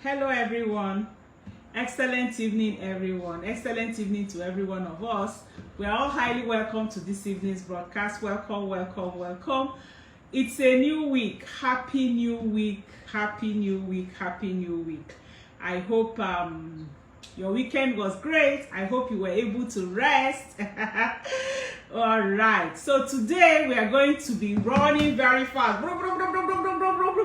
Hello everyone. Excellent evening everyone. Excellent evening to every one of us. We are all highly welcome to this evening's broadcast. Welcome. It's a new week. Happy new week. I hope your weekend was great. I hope you were able to rest. All right, so today we are going to be running very fast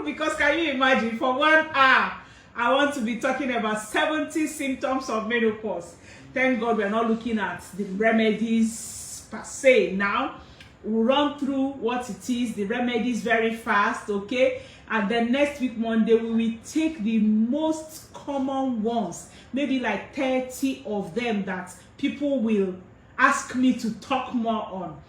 because can you imagine, for 1 hour I want to be talking about 70 symptoms of menopause. Thank God we're not looking at the remedies per se now. We'll run through what it is, the remedies very fast, okay? And then next week, Monday, we will take the most common ones, maybe like 30 of them that people will ask me to talk more on.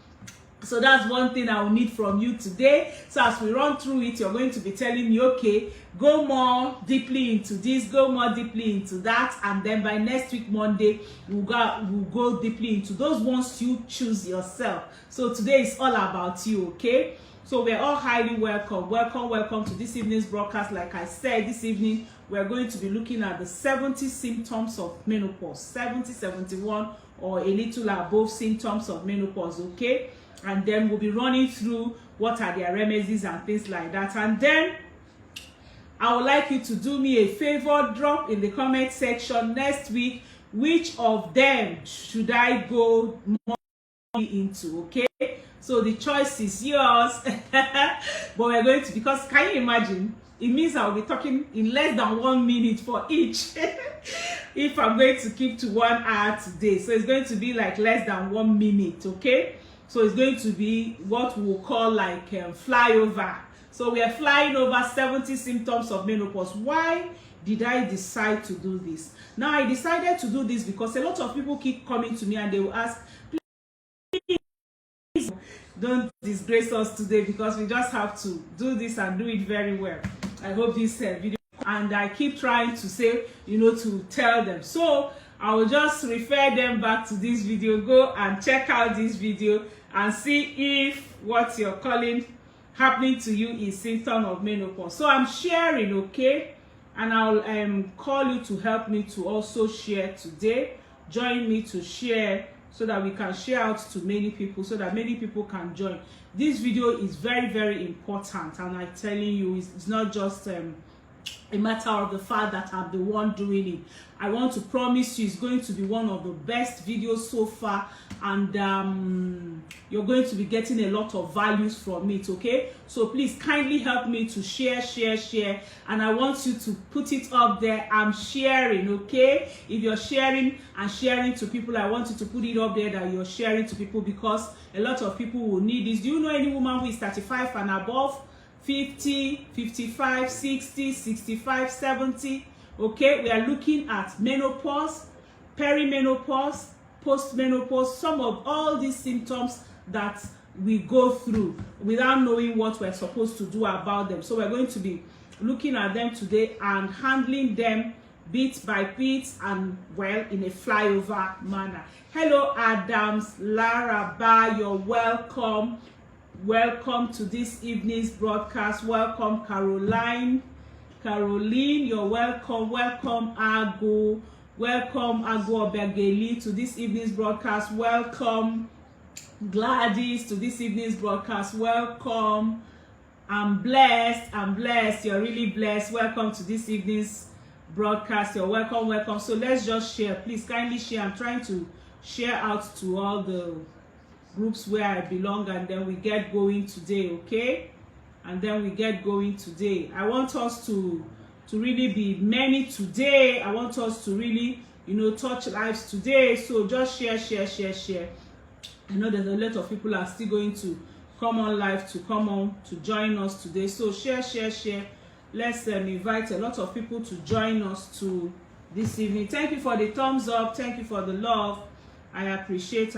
So that's one thing I will need from you today. So as we run through it, you're going to be telling me, okay, go more deeply into this, go more deeply into that, and then by next week Monday we'll go deeply into those ones you choose yourself. So today is all about you, okay? So we're all highly welcome to this evening's broadcast. Like I said, this evening we're going to be looking at the 70 symptoms of menopause, 70, 71 or a little above symptoms of menopause, okay? And then we'll be running through what are their remedies and things like that. And then I would like you to do me a favor, drop in the comment section next week which of them should I go more into, okay? So the choice is yours. But we're going to, because can you imagine, it means I'll be talking in less than 1 minute for each if I'm going to keep to 1 hour today. So it's going to be like less than 1 minute, okay? So it's going to be what we'll call like flyover. So we are flying over 70 symptoms of menopause. Why did I decide to do this? Now I decided to do this because a lot of people keep coming to me and they will ask, please don't disgrace us today because we just have to do this and do it very well. I hope this video, and I keep trying to say, to tell them. So I will just refer them back to this video. Go and check out this video and see if what you're calling happening to you is symptom of menopause. So I'm sharing, okay? And I'll call you to help me to also share today. Join me to share so that we can share out to many people, so that many people can join. This video is very, very important, and I'm telling you, it's not just a matter of the fact that I'm the one doing it. I want to promise you it's going to be one of the best videos so far, and you're going to be getting a lot of values from it, okay? So please kindly help me to share, and I want you to put it up there. I'm sharing, okay? If you're sharing and sharing to people, I want you to put it up there that you're sharing to people, because a lot of people will need this. Do you know any woman who is 35 and above, 50, 55, 60, 65, 70? Okay, we are looking at menopause, perimenopause, post-menopause, some of all these symptoms that we go through without knowing what we're supposed to do about them. So we're going to be looking at them today and handling them bit by bit and, well, in a flyover manner. Hello Adams, Lara Ba, you're welcome. Welcome to this evening's broadcast. Welcome Caroline, you're welcome. Welcome Ago, Obegeli to this evening's broadcast. Welcome Gladys to this evening's broadcast. Welcome. I'm blessed. You're really blessed. Welcome to this evening's broadcast. You're welcome. So let's just share. Please kindly share. I'm trying to share out to all the groups where I belong, and then we get going today, okay? And then we get going today. I want us to really be many today. I want us to really, touch lives today. So just share. I know there's a lot of people are still going to come on live to join us today. So share. Let's invite a lot of people to join us to this evening. Thank you for the thumbs up. Thank you for the love. I appreciate.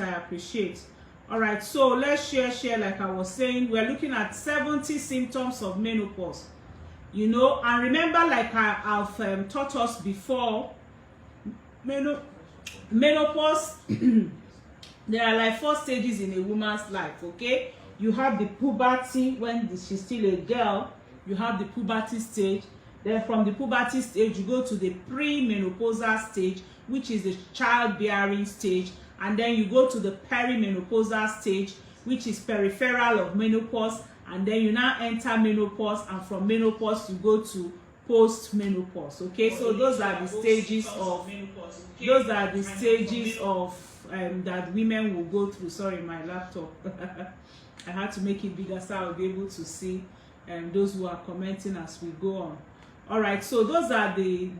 All right, so let's share. Like I was saying, we're looking at 70 symptoms of menopause. And remember, like I've taught us before, menopause, there are like 4 stages in a woman's life, okay? You have the puberty when she's still a girl. You have the puberty stage. Then from the puberty stage, you go to the premenopausal stage, which is the childbearing stage. And then you go to the perimenopausal stage, which is peripheral of menopause. And then you now enter menopause. And from menopause, you go to post-menopause. Okay, so those are the stages of that women will go through. Sorry, my laptop. I had to make it bigger so I'll be able to see those who are commenting as we go on. All right, so those are the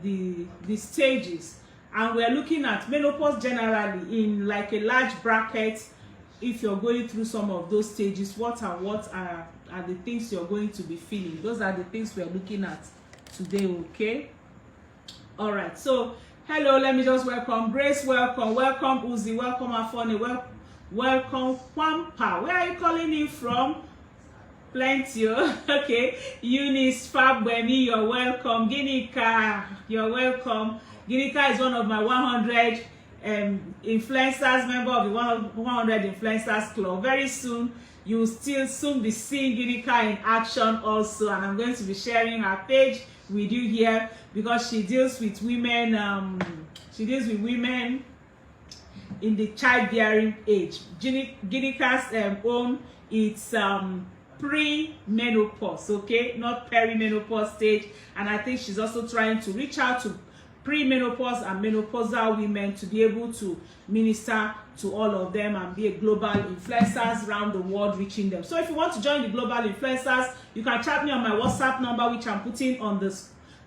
stages, and we're looking at menopause generally in like a large bracket. If you're going through some of those stages, what are the things you're going to be feeling? Those are the things we're looking at today. Okay, all right, so hello, let me just welcome Grace, welcome Uzi, welcome Afone, welcome Kwampa. Where are you calling in from? Plenty. Okay, Eunice Fabwemi, you're welcome. Ginika, you're welcome. Ginika is one of my 100 influencers, member of the 100 influencers club. Very soon you will soon be seeing Ginika in action also, and I'm going to be sharing her page with you here because she deals with women. Women in the childbearing age. Ginika's own, it's pre-menopause, okay, not perimenopause stage. And I think she's also trying to reach out to pre-menopause and menopausal women to be able to minister to all of them and be a global influencers around the world, reaching them. So if you want to join the global influencers, you can chat me on my WhatsApp number, which I'm putting on the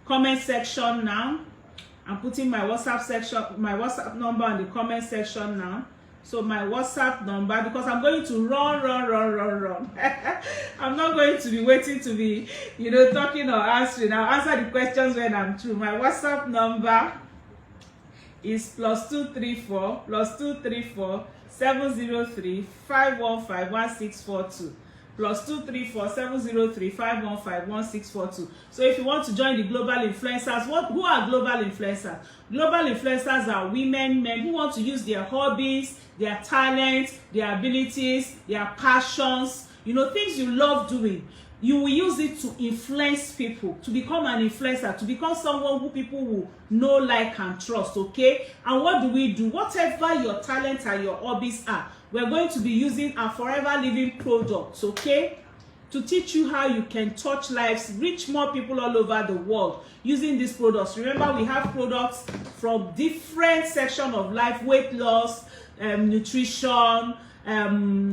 comment section now. I'm putting my WhatsApp number on the comment section now. So my WhatsApp number, because I'm going to run. I'm not going to be waiting to be, talking or answering. I'll answer the questions when I'm through. My WhatsApp number is +234 703 515 1642. +234 703 515 1642. So if you want to join the global influencers, who are global influencers? Global influencers are women, men who want to use their hobbies, their talents, their abilities, their passions, things you love doing. You will use it to influence people, to become an influencer, to become someone who people will know, like, and trust, okay? And what do? Whatever your talents and your hobbies are, we're going to be using our forever living products, okay? To teach you how you can touch lives, reach more people all over the world using these products. Remember, we have products from different sections of life: weight loss, nutrition,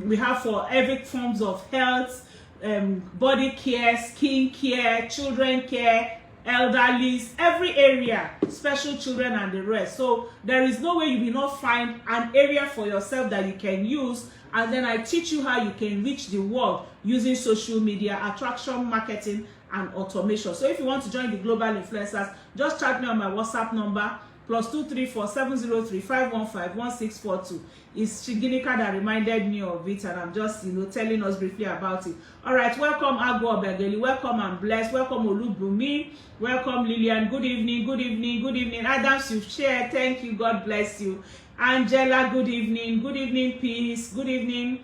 we have for every forms of health, body care, skin care, children care, elderlies, every area, special children and the rest. So there is no way you will not find an area for yourself that you can use, and then I teach you how you can reach the world using social media, attraction marketing, and automation. So if you want to join the global influencers, just chat me on my WhatsApp number, +234 703 515 1642. It's Ginika that reminded me of it, and I'm just telling us briefly about it. All right, welcome Agbo Obegeli, welcome and blessed, welcome Olubumi, welcome Lillian, good evening. Adams, you've shared, thank you, God bless you. Angela, good evening, peace, good evening.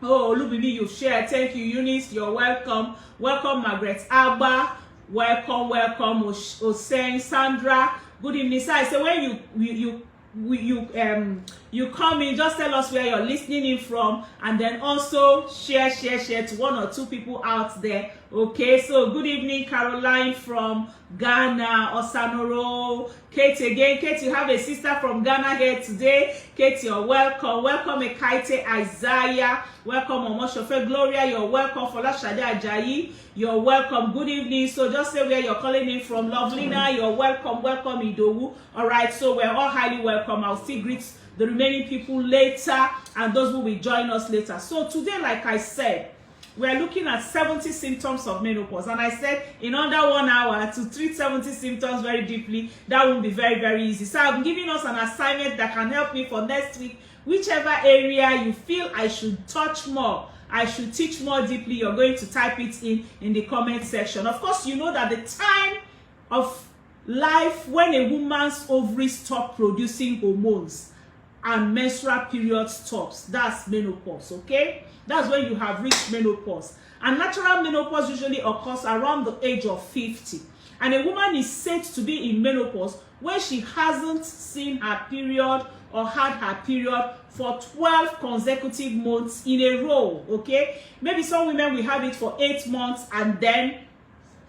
Oh, Olubumi, you've shared, thank you. Eunice, you're welcome. Margaret Abba, welcome. Osen, Sandra, good evening. So I say, when you come in, just tell us where you're listening in from, and then also share to one or two people out there. Okay, so good evening, Caroline from Ghana, Osanoro, Kate again. Kate, you have a sister from Ghana here today. Kate, you're welcome. Welcome, Ekaite, Isaiah. Welcome, Omoshofe Gloria. You're welcome. Folashade Ajayi. You're welcome. Good evening. So just say where you're calling in from. Lovelina, you're welcome. Welcome, Idowu. All right, so we're all highly welcome. I'll still greet the remaining people later, and those who will join us later. So today, like I said, we're looking at 70 symptoms of menopause, and I said in under 1 hour to treat 70 symptoms very deeply, that won't be very, very easy. So I'm giving us an assignment that can help me for next week. Whichever area you feel I should touch more, I should teach more deeply, you're going to type it in the comment section. Of course, you know that the time of life when a woman's ovaries stop producing hormones and menstrual period stops, that's menopause, okay? That's when you have reached menopause. And natural menopause usually occurs around the age of 50. And a woman is said to be in menopause when she hasn't seen her period or had her period for 12 consecutive months in a row, okay? Maybe some women will have it for 8 months and then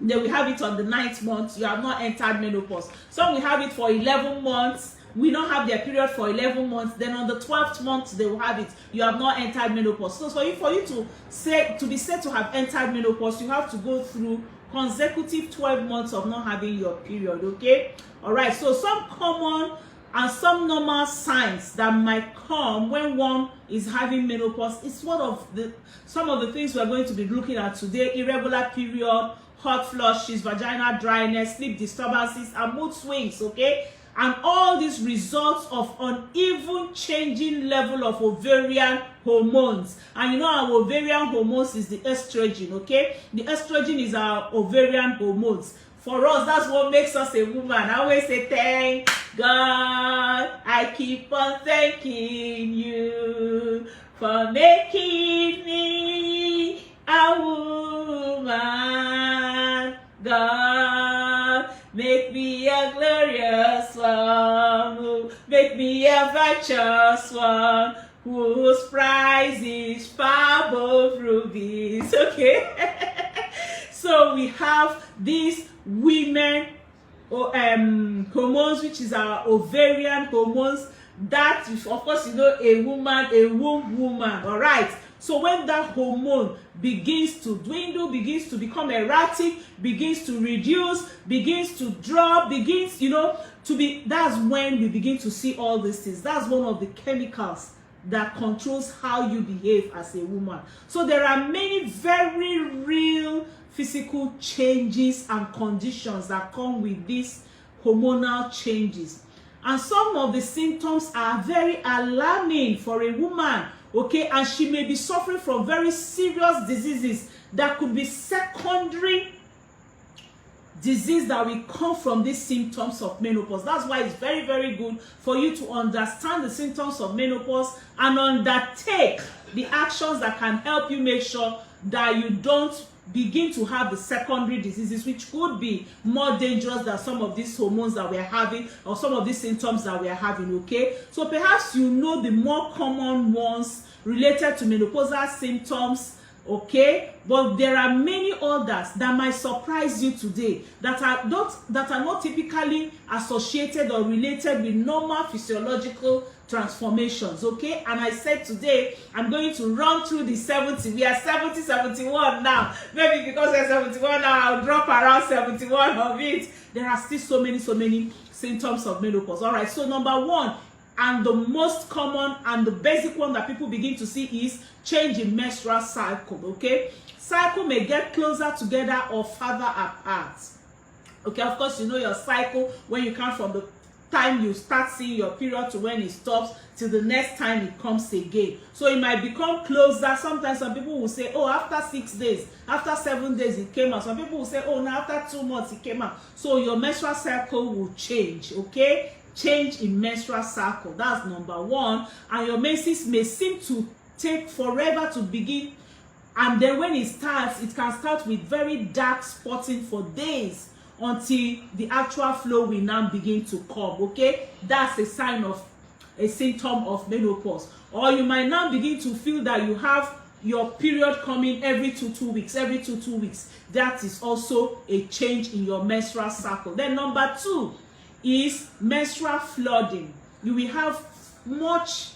they will have it on the 9th month. You have not entered menopause. Some will have it for 11 months. We don't have their period for 11 months. Then on the 12th month, they will have it. You have not entered menopause. So for you to be said to have entered menopause, you have to go through consecutive 12 months of not having your period, okay? All right, so some common and some normal signs that might come when one is having menopause is some of the things we're going to be looking at today: irregular period, hot flushes, vaginal dryness, sleep disturbances, and mood swings, okay? And all these results of uneven changing level of ovarian hormones. And you know our ovarian hormones is the estrogen, okay? The estrogen is our ovarian hormones. For us, that's what makes us a woman. I always say, thank God, I keep on thanking you for making me a woman. God, make me a glorious one, make me a virtuous one, whose prize is far above rubies, okay? So we have these women hormones, which is our ovarian hormones, that is, of course, you know, a woman, a womb woman, all right? So when that hormone begins to dwindle, begins to become erratic, begins to reduce, begins to drop, begins, you know, to be, that's when we begin to see all these things. That's one of the chemicals that controls how you behave as a woman. So there are many very real physical changes and conditions that come with these hormonal changes. And some of the symptoms are very alarming for a woman, okay? And she may be suffering from very serious diseases that could be secondary disease that will come from these symptoms of menopause. That's why it's very, very good for you to understand the symptoms of menopause and undertake the actions that can help you make sure that you don't begin to have the secondary diseases, which could be more dangerous than some of these hormones that we're having or some of these symptoms that we're having, okay? So perhaps you know the more common ones related to menopausal symptoms, okay? But there are many others that might surprise you today that are not typically associated or related with normal physiological transformations, okay? And I said today I'm going to run through the 70. We are 70, 71 now. Maybe because we're 71 now, I'll drop around 71 of it. There are still so many symptoms of menopause. All right, so number one, and the most common and the basic one that people begin to see is change in menstrual cycle, okay? Cycle may get closer together or farther apart. Okay, of course, you know your cycle when you count from the time you start seeing your period to when it stops till the next time it comes again. So it might become closer. Sometimes some people will say, oh, after 6 days, after 7 days it came out. Some people will say, oh, now after 2 months it came out. So your menstrual cycle will change, okay? Change in menstrual cycle, that's number one. And your menses may seem to take forever to begin, and then when it starts, it can start with very dark spotting for days until the actual flow will now begin to come, okay? That's a sign of a symptom of menopause. Or you might now begin to feel that you have your period coming every 2 weeks, every 2 weeks. That is also a change in your menstrual cycle. Then number two is menstrual flooding. You will have much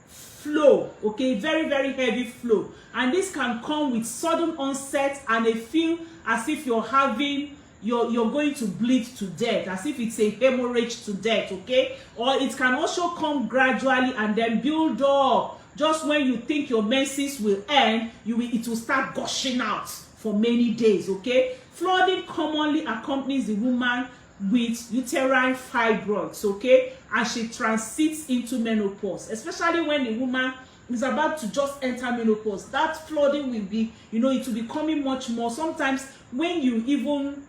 flow, okay, very heavy flow, and this can come with sudden onset and a feel as if you're going to bleed to death, as if it's a hemorrhage to death, okay? Or it can also come gradually and then build up. Just when you think your menses will end, it will start gushing out for many days, okay? Flooding commonly accompanies the woman with uterine fibroids, okay, and she transits into menopause, especially when the woman is about to just enter menopause. That flooding will be, it will be coming much more. Sometimes when you even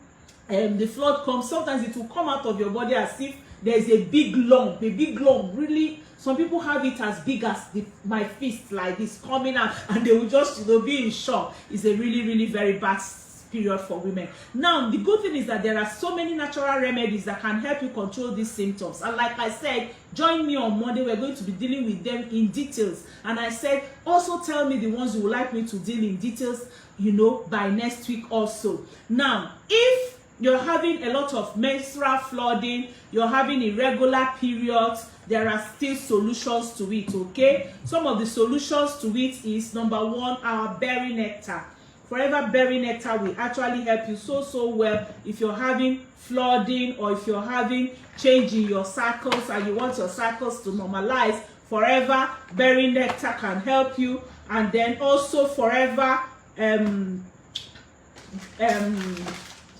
the flood comes, sometimes it will come out of your body as if there's a big lump, really. Some people have it as big as my fist, like this, coming out, and they will just be in shock. It's a really very bad period for women. Now, the good thing is that there are so many natural remedies that can help you control these symptoms. And like I said, join me on Monday. We're going to be dealing with them in details. And I said, also tell me the ones you would like me to deal in details, you know, by next week also. Now, if you're having a lot of menstrual flooding, you're having irregular periods, there are still solutions to it, okay? Some of the solutions to it is, number one, our berry nectar. Forever berry nectar will actually help you so well if you're having flooding or if you're having change in your cycles and you want your cycles to normalize. Forever berry nectar can help you. And then also forever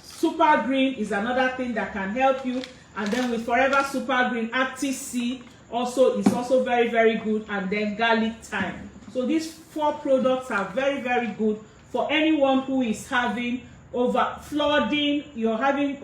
super green is another thing that can help you. And then with forever super green, active C also is also very good. And then garlic thyme. So these 4 products are very good for anyone who is having over flooding, you're having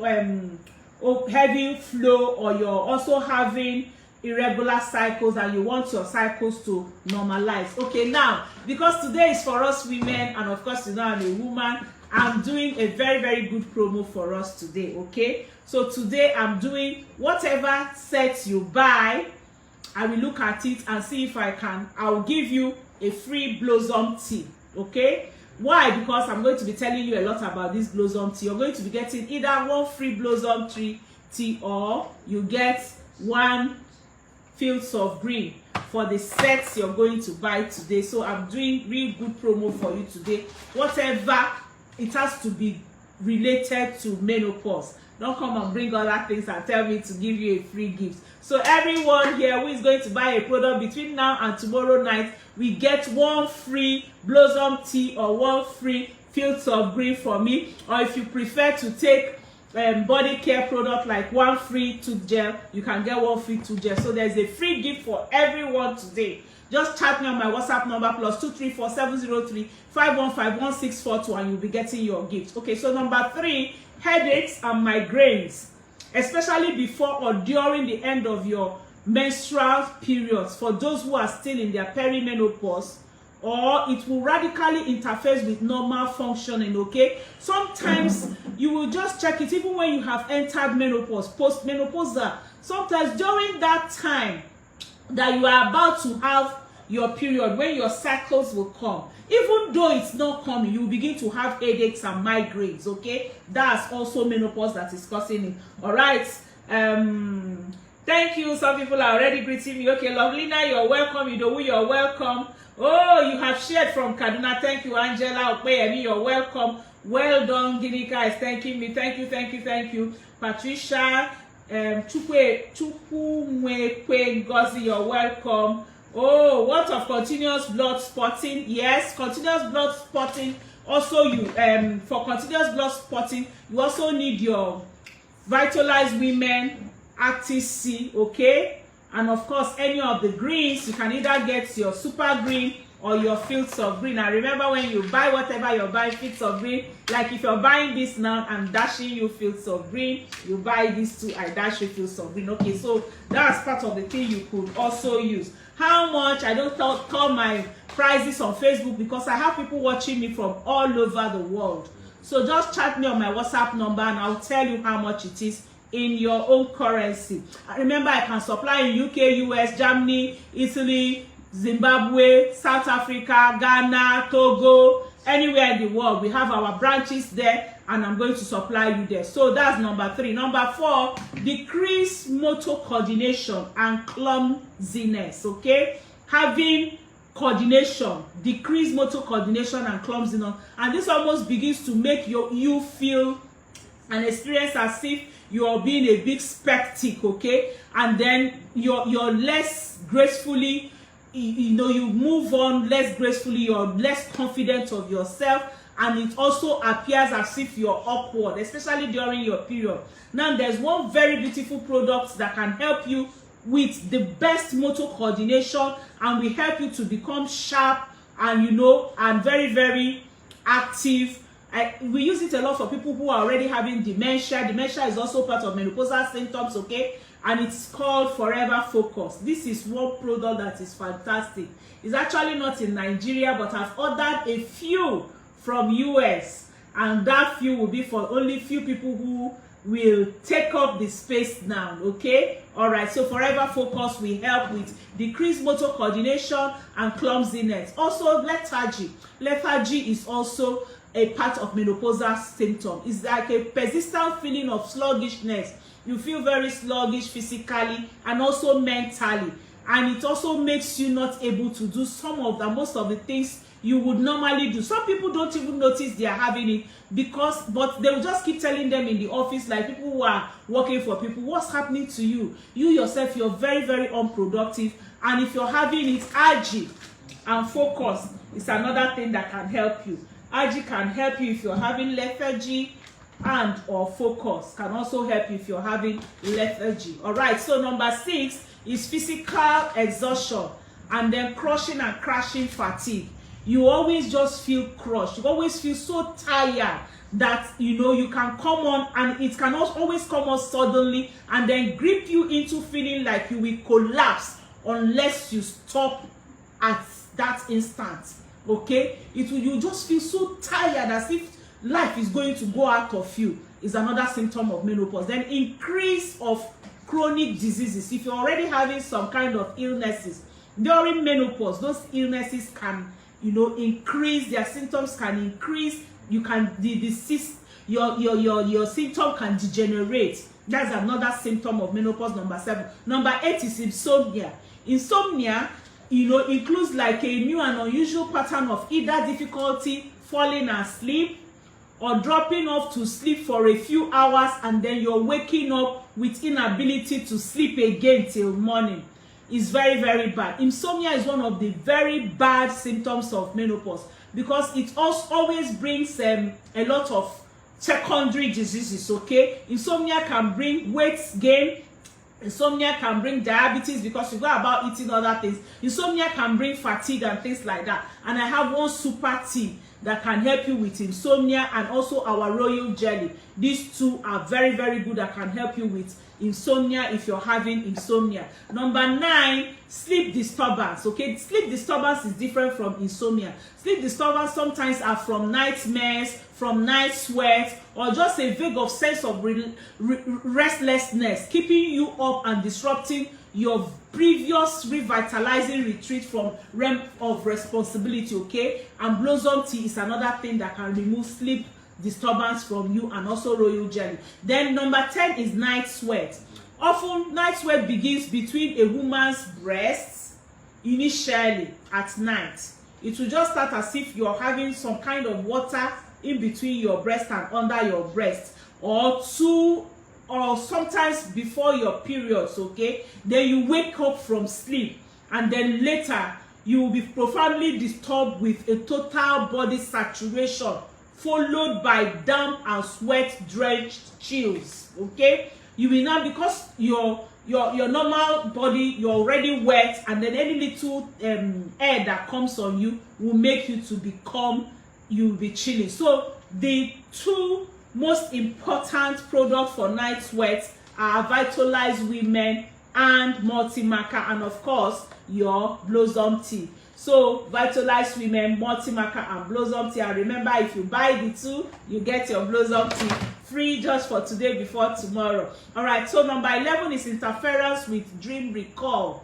heavy flow, or you're also having irregular cycles and you want your cycles to normalize. Okay, now because today is for us women, and of course, you know, I'm a woman, I'm doing a very good promo for us today. Okay, so today I'm doing whatever set you buy, I will look at it and see if I will give you a free blossom tea. Okay, why? Because I'm going to be telling you a lot about this blossom tea. You're going to be getting either 1 free blossom tea or you get 1 fields of green for the sets you're going to buy today. So I'm doing real good promo for you today. Whatever, it has to be related to menopause. Don't come and bring other things and tell me to give you a free gift. So everyone here who is going to buy a product between now and tomorrow night, we get 1 free blossom tea or 1 free fields of green from me. Or if you prefer to take body care product like 1 free tooth gel, you can get 1 free tooth gel. So there's a free gift for everyone today. Just chat me on my WhatsApp number +234 703 515 1642 and you'll be getting your gift. Okay, so number 3, headaches and migraines, especially before or during the end of your menstrual periods, for those who are still in their perimenopause, or it will radically interfere with normal functioning. Okay, sometimes you will just check it even when you have entered menopause, post-menopause. Sometimes during that time that you are about to have your period, when your cycles will come, even though it's not coming, you begin to have headaches and migraines. Okay, that's also menopause that is causing it. All right, thank you. Some people are already greeting me. Okay, Lovelina, you're welcome. Idowu, you're welcome. Oh, you have shared from Kaduna. Thank you, Angela Okpeyemi, you're welcome. Well done. Ginika is thanking me. Thank you. Patricia, Chukwumekwe Ngozi, you're welcome. Oh, what of continuous blood spotting? Yes, continuous blood spotting. Also, you for continuous blood spotting, you also need your Vitalized Women Active C, okay? And of course, any of the greens, you can either get your super green or your fields of green. And remember, when you buy whatever you're buying, fields of green, like if you're buying this now, I'm dashing you fields of green. You buy this too, I dash you fields of green. Okay, so that's part of the thing you could also use. How much? I don't call my prices on Facebook because I have people watching me from all over the world. So just chat me on my WhatsApp number and I'll tell you how much it is in your own currency. Remember, I can supply in UK, US, Germany, Italy, Zimbabwe, South Africa, Ghana, Togo, anywhere in the world. We have our branches there and I'm going to supply you there. So that's number 3. Number 4, decrease motor coordination and clumsiness. Okay, having coordination, decrease motor coordination and clumsiness, and this almost begins to make you feel and experience as if you're being a big spectacle. Okay, and then you're less gracefully, you know, you move on less gracefully, you're less confident of yourself, and it also appears as if you're awkward, especially during your period. Now, there's one very beautiful product that can help you with the best motor coordination and will help you to become sharp and, you know, and very active. We use it a lot for people who are already having dementia. Dementia is also part of menopausal symptoms, okay? And it's called Forever Focus. This is one product that is fantastic. It's actually not in Nigeria, but I've ordered a few from US. and that few will be for only few people who will take up the space now. Okay, all right. So forever focus will help with decreased motor coordination and clumsiness. Also lethargy. Lethargy is also a part of menopausal symptom. It's like a persistent feeling of sluggishness. You feel very sluggish physically and also mentally, and it also makes you not able to do most of the things you would normally do. Some people don't even notice they are having it but they will just keep telling them in the office, like people who are working for people, what's happening to you? You yourself, you're very, very unproductive. And if you're having it, AGI and focus is another thing that can help you. AGI can help you if you're having lethargy, and or focus can also help you if you're having lethargy. All right, so number 6 is physical exhaustion, and then crushing and crashing fatigue. You always just feel crushed. You always feel so tired that you can come on, and it can always come on suddenly and then grip you into feeling like you will collapse unless you stop at that instant. Okay, you just feel so tired as if life is going to go out of you. Is another symptom of menopause. Then increase of chronic diseases. If you're already having some kind of illnesses during menopause, those illnesses can increase, their symptoms can increase. You can your symptom can degenerate. That's another symptom of menopause. Number 7. Number 8 is insomnia. Insomnia includes like a new and unusual pattern of either difficulty falling asleep or dropping off to sleep for a few hours, and then you're waking up with inability to sleep again till morning. Is very, very bad. Insomnia is one of the very bad symptoms of menopause because it always brings a lot of secondary diseases. Okay, insomnia can bring weight gain. Insomnia can bring diabetes because you go about eating other things. Insomnia can bring fatigue and things like that. And I have one super tea that can help you with insomnia, and also our royal jelly. These two are very, very good that can help you with insomnia if you're having insomnia. Number 9, sleep disturbance. Okay, sleep disturbance is different from insomnia. Sleep disturbance sometimes are from nightmares, from night sweats, or just a vague of sense of restlessness, keeping you up and disrupting your previous revitalizing retreat from realm of responsibility. Okay, and blossom tea is another thing that can remove sleep disturbance from you, and also royal jelly. Then number 10 is night sweat. Often night sweat begins between a woman's breasts initially at night. It will just start as if you're having some kind of water in between your breast and under your breast, or sometimes before your periods. Okay, then you wake up from sleep, and then later you will be profoundly disturbed with a total body saturation followed by damp and sweat drenched chills. Okay, you will now, because your normal body, you're already wet, and then any little air that comes on you will make you to become, you'll be chilly. So the 2 most important products for night sweat are Vitalized Women and Multi-Marker, and of course your blossom tea. So Vitalized Women, Multi-Marker, and blossom tea. And remember, if you buy the 2, you get your blossom tea free just for today before tomorrow. All right, so number 11 is interference with dream recall.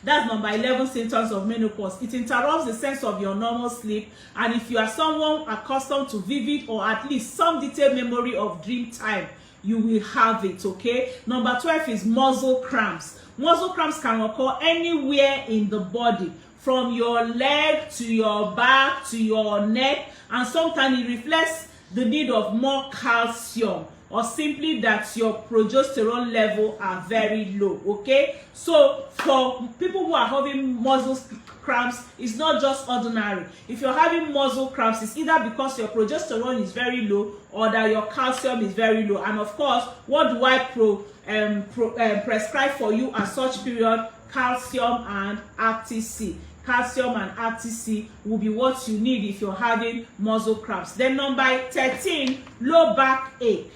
That's number 11 symptoms of menopause. It interrupts the sense of your normal sleep, and if you are someone accustomed to vivid or at least some detailed memory of dream time, you will have it. Okay, number 12 is muscle cramps. Muscle cramps can occur anywhere in the body, from your leg to your back to your neck, and sometimes it reflects the need of more calcium, or simply that your progesterone level are very low. Okay, so for people who are having muscle cramps, it's not just ordinary. If you're having muscle cramps, it's either because your progesterone is very low or that your calcium is very low. And of course, what do I prescribe for you at such period? Calcium and RTC. Calcium and RTC will be what you need if you're having muscle cramps. Then number 13, lower back ache,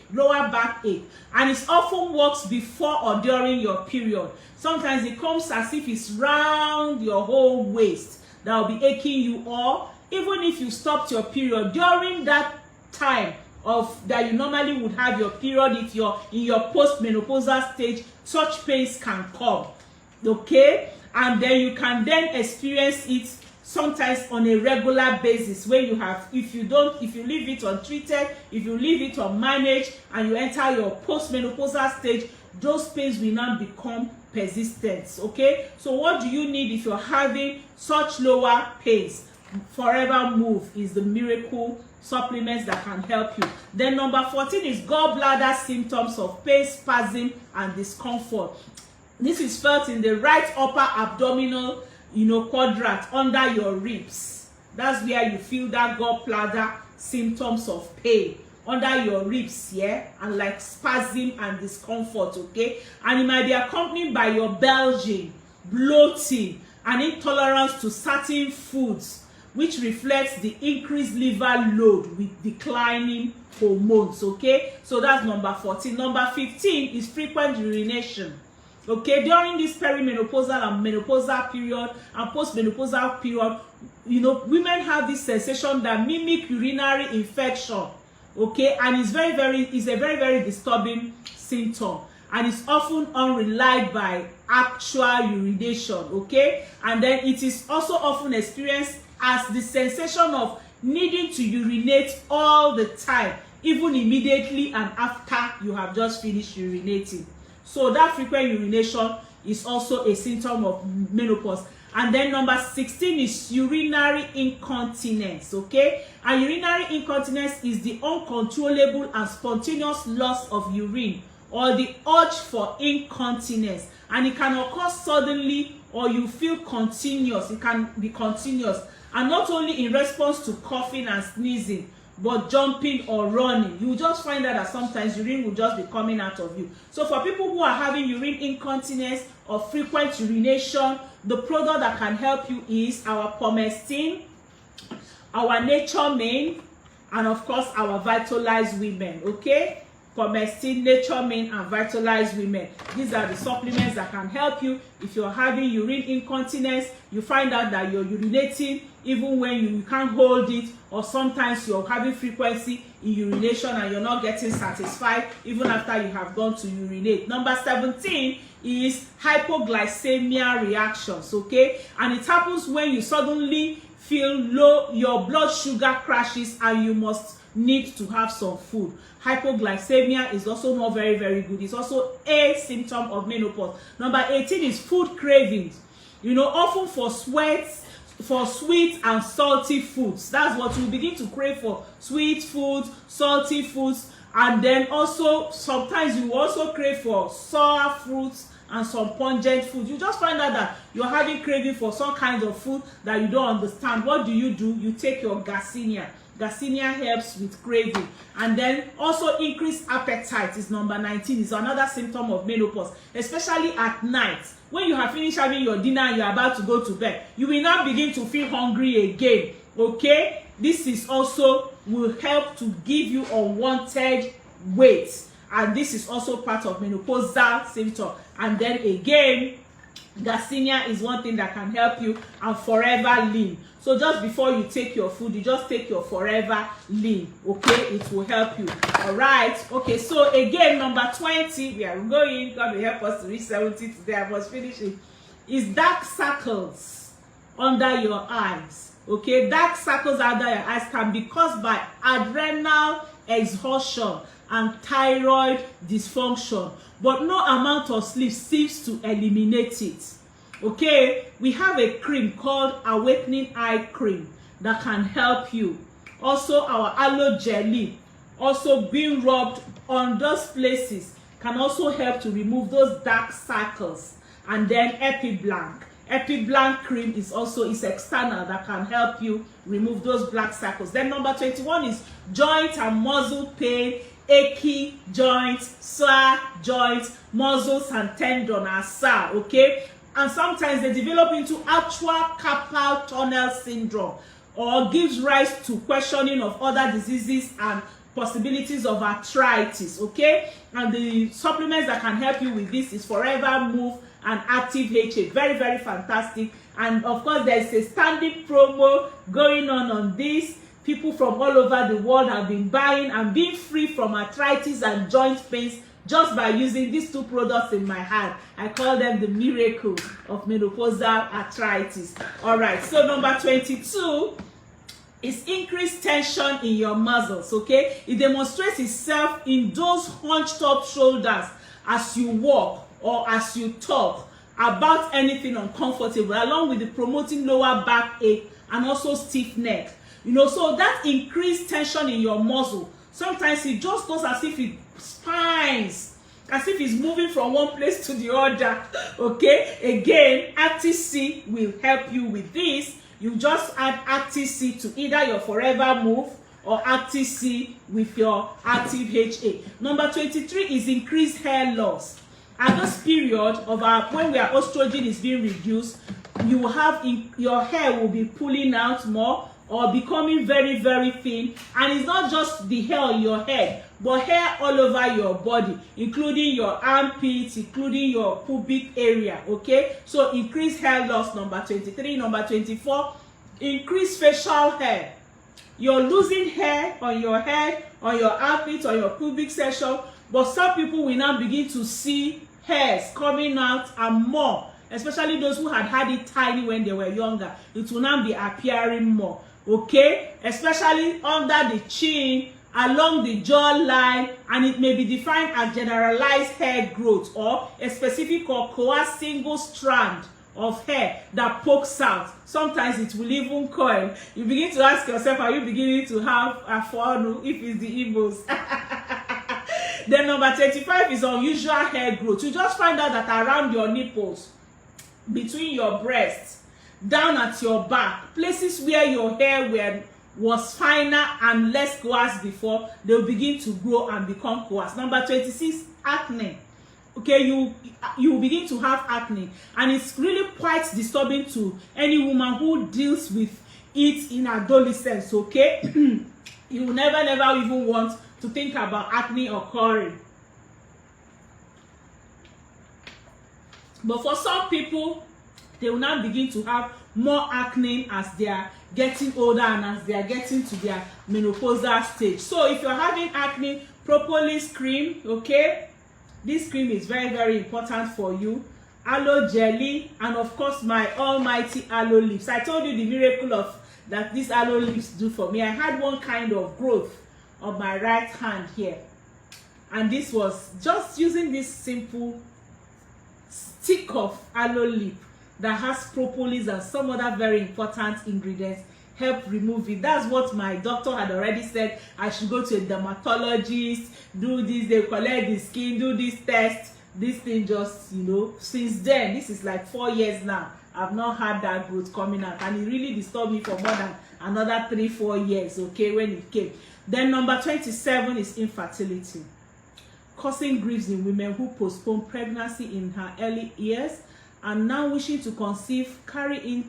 and it often works before or during your period. Sometimes it comes as if it's round your whole waist that will be aching you, or even if you stopped your period during that time of that you normally would have your period, if you're in your post-menopausal stage, such pains can come, okay? And then you can then experience it sometimes on a regular basis, when you have, if you leave it untreated, if you leave it unmanaged, and you enter your post-menopausal stage, those pains will now become persistent, okay? So what do you need if you're having such lower pains? Forever Move is the miracle supplements that can help you. Then number 14 is gallbladder symptoms of pain, spasm, and discomfort. This is felt in the right upper abdominal, quadrant under your ribs. That's where you feel that gallbladder symptoms of pain under your ribs, yeah, and like spasm and discomfort, okay? And it might be accompanied by your belching, bloating, and intolerance to certain foods, which reflects the increased liver load with declining hormones, okay? So that's number 14. Number 15 is frequent urination. Okay, during this perimenopausal and menopausal period and postmenopausal period, women have this sensation that mimic urinary infection, okay, and it's a very, very disturbing symptom, and it's often unrelied by actual urination, okay, and then it is also often experienced as the sensation of needing to urinate all the time, even immediately and after you have just finished urinating. So that frequent urination is also a symptom of menopause. And then number 16 is urinary incontinence, okay? And urinary incontinence is the uncontrollable and spontaneous loss of urine, or the urge for incontinence. And it can occur suddenly, or you feel continuous. It can be continuous. And not only in response to coughing and sneezing, but jumping or running. You will just find out that sometimes urine will just be coming out of you. So for people who are having urine incontinence or frequent urination, the product that can help you is our Pomestine, our Nature Main, and of course our Vitalized Women, okay? Pomestine, Nature Main, and Vitalized Women. These are the supplements that can help you if you're having urine incontinence. You find out that you're urinating even when you can't hold it, or sometimes you're having frequency in urination and you're not getting satisfied even after you have gone to urinate. Number 17 is hypoglycemia reactions, okay? And it happens when you suddenly feel low, your blood sugar crashes, and you must need to have some food. Hypoglycemia is also not very, very good. It's also a symptom of menopause. Number 18 is food cravings. Often for sweet and salty foods. That's what you begin to crave for: sweet foods, salty foods, and then also sometimes you also crave for sour fruits and some pungent food. You just find out that you're having craving for some kinds of food that you don't understand. What do? You take your Garcinia. Garcinia helps with craving. And then also increased appetite is number 19. Is another symptom of menopause, especially at night. When you have finished having your dinner and you're about to go to bed, you will now begin to feel hungry again, okay? This is also will help to give you unwanted weight, and this is also part of menopausal symptom. And then again, Garcinia is one thing that can help you, and Forever Lean. So just before you take your food, you just take your Forever Lean, okay? It will help you. All right. Okay, so again, number 20, we are going. God will help us to reach 70 today. I must finish it. Is dark circles under your eyes. Okay, dark circles under your eyes can be caused by adrenal exhaustion and thyroid dysfunction, but no amount of sleep seems to eliminate it. Okay, we have a cream called Awakening Eye Cream that can help you. Also, our aloe jelly, also being rubbed on those places, can also help to remove those dark circles. And then Epiblanc cream is external, that can help you remove those black circles. Then number 21 is joint and muscle pain, achy joints, sore joints, muscles and tendon are sore, okay? And sometimes they develop into actual carpal tunnel syndrome, or gives rise to questioning of other diseases and possibilities of arthritis, okay? And the supplements that can help you with this is Forever Move and Active HA. Very, very fantastic. And of course, there is a standing promo going on this people from all over the world have been buying and being free from arthritis and joint pains just by using these two products in my hand. I call them the miracle of menopausal arthritis. All right, so number 22 is increased tension in your muscles, okay? It demonstrates itself in those hunched up shoulders as you walk or as you talk about anything uncomfortable, along with the promoting lower back ache and also stiff neck. You know, so that increased tension in your muscle, sometimes it just goes as if it spines, as if it's moving from one place to the other, okay? Again, Active C will help you with this. You just add Active C to either your Forever Move or Active C with your Active HA. Number 23 is increased hair loss. At this period of when our estrogen is being reduced, you will have your hair will be pulling out more or becoming very, very thin. And it's not just the hair on your head, but hair all over your body, including your armpits, including your pubic area, okay? So increased hair loss, number 23. Number 24, increased facial hair. You're losing hair on your head, on your armpits, on your pubic section, but some people will now begin to see hairs coming out and more, especially those who had it tiny when they were younger. It will now be appearing more, okay? Especially under the chin, along the jawline, and it may be defined as generalized hair growth or a specific or coarse single strand of hair that pokes out. Sometimes it will even coil. You begin to ask yourself, are you beginning to have a fornu if it's the Igbos? Then number 25 is unusual hair growth. You just find out that around your nipples, between your breasts, down at your back, places where your hair was finer and less coarse before, they'll begin to grow and become coarse. Number 26, acne. Okay, you begin to have acne, and it's really quite disturbing to any woman who deals with it in adolescence, okay? You will never even want to think about acne occurring. But for some people, they will now begin to have more acne as they are getting older and as they are getting to their menopausal stage. So if you're having acne, propolis cream, okay? This cream is very, very important for you. Aloe jelly, and of course my almighty aloe leaves. I told you the miracle of that these aloe leaves do for me. I had one kind of growth on my right hand here, and this was just using this simple stick of aloe leaf that has propolis and some other very important ingredients help remove it. That's what my doctor had already said. I should go to a dermatologist, do this, they collect the skin, do this test. This thing just, you know, since then, this is like 4 years now, I've not had that growth coming out, and it really disturbed me for more than another 3-4 years, okay, when it came. Then number 27 is infertility, causing griefs in women who postpone pregnancy in her early years and now wishing to conceive, carry in,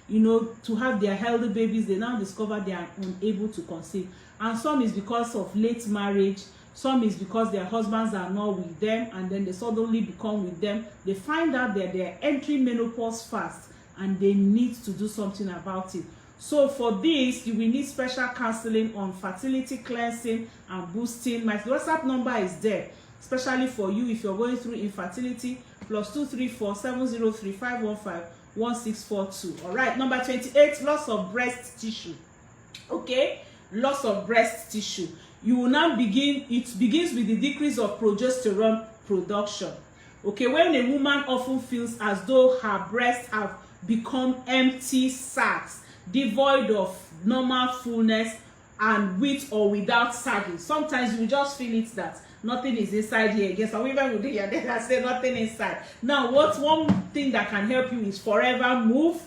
you know, to have their healthy babies. They now discover they are unable to conceive, and some is because of late marriage, some is because their husbands are not with them, and then they suddenly become with them. They find out that they are entering menopause fast and they need to do something about it. So for this, you will need special counseling on fertility cleansing and boosting. My WhatsApp number is there, especially for you if you're going through infertility. +234 703 515 1642. All right, number 28, loss of breast tissue. Okay, loss of breast tissue. You will now it begins with the decrease of progesterone production. Okay, when a woman often feels as though her breasts have become empty sacs, devoid of normal fullness and with or without sagging. Sometimes you just feel it that nothing is inside here again. Some women will do here, then I say nothing inside. Now, what's one thing that can help you is Forever Move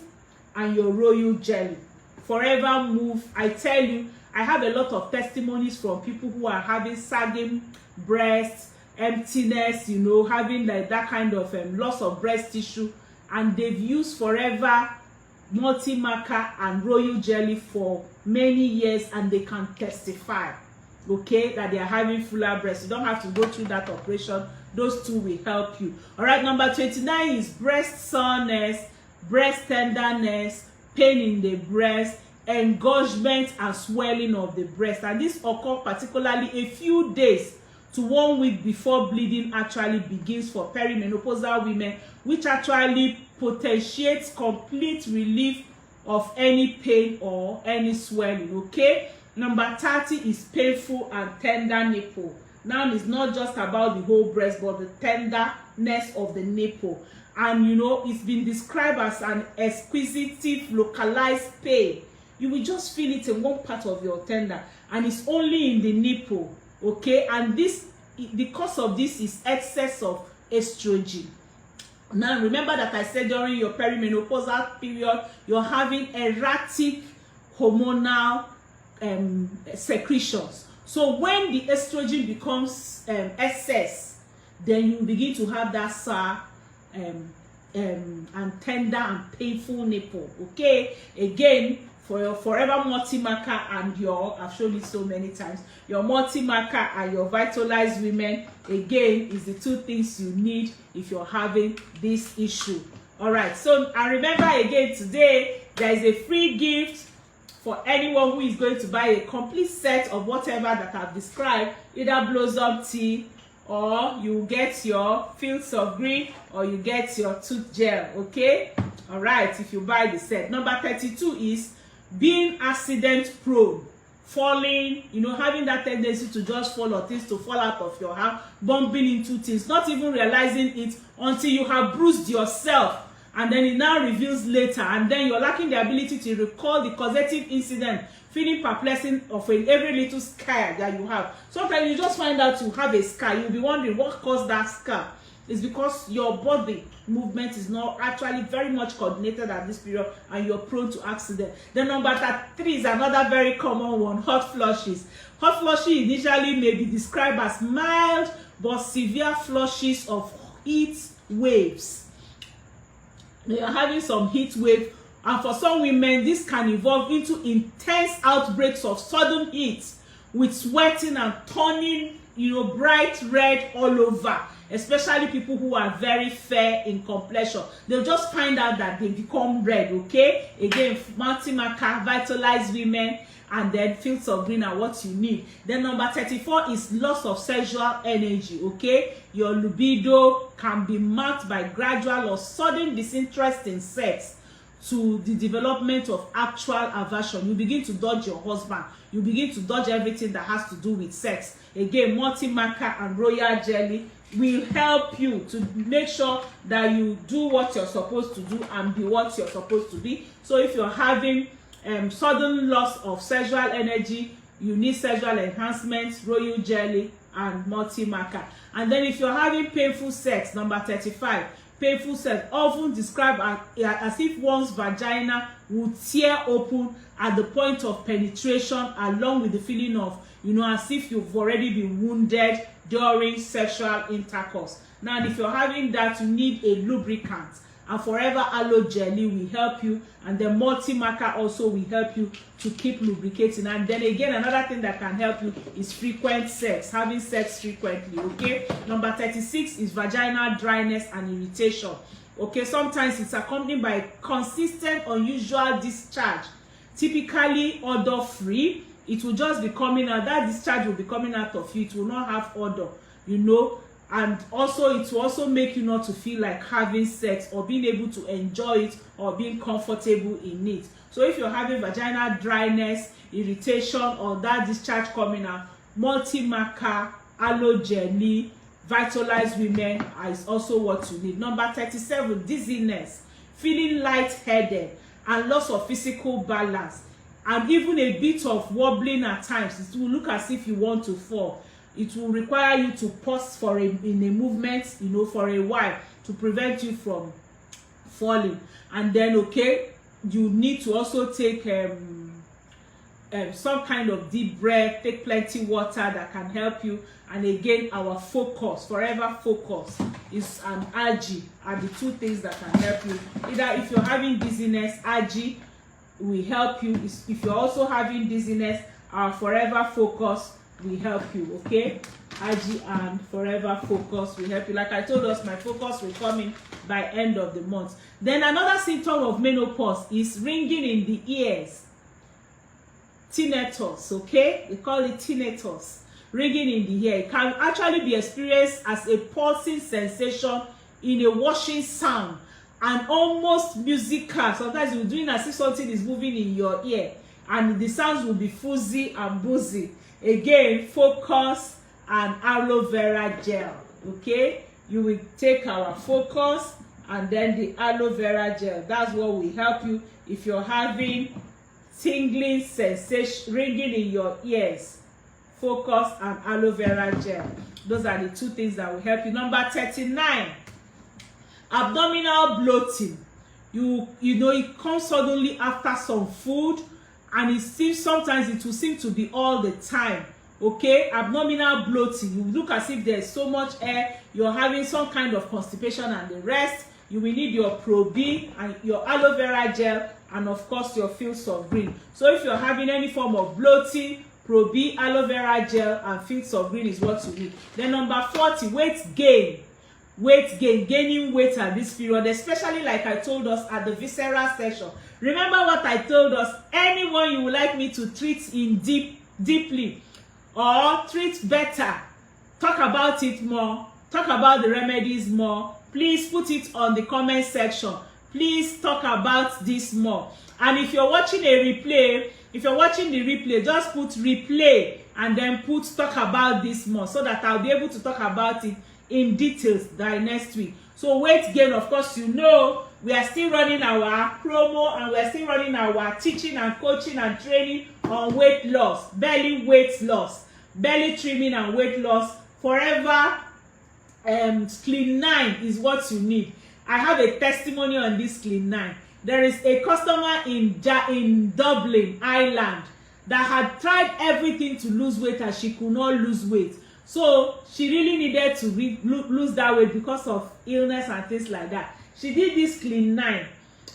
and your Royal Jelly. Forever Move, I tell you, I have a lot of testimonies from people who are having sagging breasts, emptiness, you know, having like that kind of loss of breast tissue, and they've used Forever Multi-Marker and Royal Jelly for many years, and they can testify, okay, that they are having fuller breasts. You don't have to go through that operation. Those two will help you. All right, number 29 is breast soreness, breast tenderness, pain in the breast, engorgement and swelling of the breast, and this occur particularly a few days to 1 week before bleeding actually begins for perimenopausal women, which actually potentiates complete relief of any pain or any swelling. Okay, number 30 is painful and tender nipple. Now it's not just about the whole breast, but the tenderness of the nipple, and you know, it's been described as an exquisite localized pain. You will just feel it in one part of your tender, and it's only in the nipple. Okay, and this, the cause of this is excess of estrogen. Now remember that I said during your perimenopausal period you're having erratic hormonal secretions. So when the estrogen becomes excess, then you begin to have that sour and tender and painful nipple. Okay, again, for your forever multi-marker and your, I've shown it so many times, your multi-marker and your vitalized women, again, is the two things you need if you're having this issue. All right, so and remember again, today there is a free gift for anyone who is going to buy a complete set of whatever that I've described, either blossom tea, or you get your fields of green, or you get your tooth gel. Okay, all right, if you buy the set. Number 32 is being accident prone, falling, you know, having that tendency to just fall, or things to fall out of your hand, bumping into things, not even realizing it until you have bruised yourself, and then it now reveals later, and then you're lacking the ability to recall the causative incident, feeling perplexing of every little scar that you have. Sometimes you just find out you have a scar, you'll be wondering what caused that scar. It's because your body movement is not actually very much coordinated at this period, and you're prone to accident. Then number 33 is another very common one, hot flushes. Hot flushes initially may be described as mild but severe flushes of heat waves. You're having some heat wave, and for some women this can evolve into intense outbreaks of sudden heat with sweating and turning, you know, bright red all over, especially people who are very fair in complexion. They'll just find out that they become red. Okay, again, multi-marker, vitalized women, and then fields of green are what you need. Then number 34 is loss of sexual energy. Okay, your libido can be marked by gradual or sudden disinterest in sex to the development of actual aversion. You begin to dodge your husband, you begin to dodge everything that has to do with sex. Again, multi-marker and royal jelly will help you to make sure that you do what you're supposed to do and be what you're supposed to be. So if you're having sudden loss of sexual energy, you need sexual enhancement, royal jelly and multi-marker. And then if you're having painful sex, number 35, painful sex, often described as if one's vagina would tear open at the point of penetration, along with the feeling of, you know, as if you've already been wounded during sexual intercourse. Now, if you're having that, you need a lubricant, and Forever Aloe Jelly will help you, and the multi-marker also will help you to keep lubricating. And then again, another thing that can help you is frequent sex, having sex frequently. Okay, number 36 is vaginal dryness and irritation. Okay, sometimes it's accompanied by consistent unusual discharge, typically odor free. It will just be coming out, that discharge will be coming out of you, it will not have odor, you know. And also it will also make you not to feel like having sex or being able to enjoy it or being comfortable in it. So if you're having vaginal dryness, irritation, or that discharge coming out, multi-marker, aloe jelly, vitalized women is also what you need. Number 37, dizziness, feeling lightheaded and loss of physical balance, and even a bit of wobbling at times. It will look as if you want to fall. It will require you to pause in a movement, you know, for a while to prevent you from falling. And then, okay, you need to also take some kind of deep breath, take plenty water that can help you. And again, our focus, forever focus, is an algae, are the two things that can help you. Either if you're having dizziness, algae will help you. If you're also having dizziness, our forever focus will help you. Okay, algae and forever focus will help you. Like I told us, my focus will come in by end of the month. Then another symptom of menopause is ringing in the ears. tinnitus, okay? They call it tinnitus, ringing in the ear. It can actually be experienced as a pulsing sensation in a washing sound and almost musical. Sometimes you're doing as if something is moving in your ear and the sounds will be fuzzy and buzzy. Again, focus and aloe vera gel, okay? You will take our focus and then the aloe vera gel. That's what will help you if you're having tingling sensation, ringing in your ears. Focus and aloe vera gel. Those are the two things that will help you. Number 39, abdominal bloating. You know, it comes suddenly after some food, and it seems sometimes it will seem to be all the time. Okay, abdominal bloating. You look as if there's so much air. You're having some kind of constipation and the rest. You will need your Pro B and your aloe vera gel, and of course your fields of green. So if you're having any form of bloating, Pro B, aloe vera gel, and fields of green is what you need. Then number 40, weight gain. Weight gain, gaining weight at this period, especially like I told us at the visceral session. Remember what I told us? Anyone you would like me to treat in deeply or treat better, talk about it more, talk about the remedies more, please put it on the comment section. Please talk about this more. And if you're watching a replay, if you're watching the replay, just put replay and then put talk about this more, so that I'll be able to talk about it in details by next week. So weight gain, of course, you know, we are still running our promo and we're still running our teaching and coaching and training on weight loss, belly weight loss, belly trimming and weight loss. Forever Clean 9 is what you need. I have a testimony on this Clean 9. There is a customer in Dublin, Ireland, that had tried everything to lose weight and she could not lose weight. So she really needed to lose that weight because of illness and things like that. She did this Clean 9,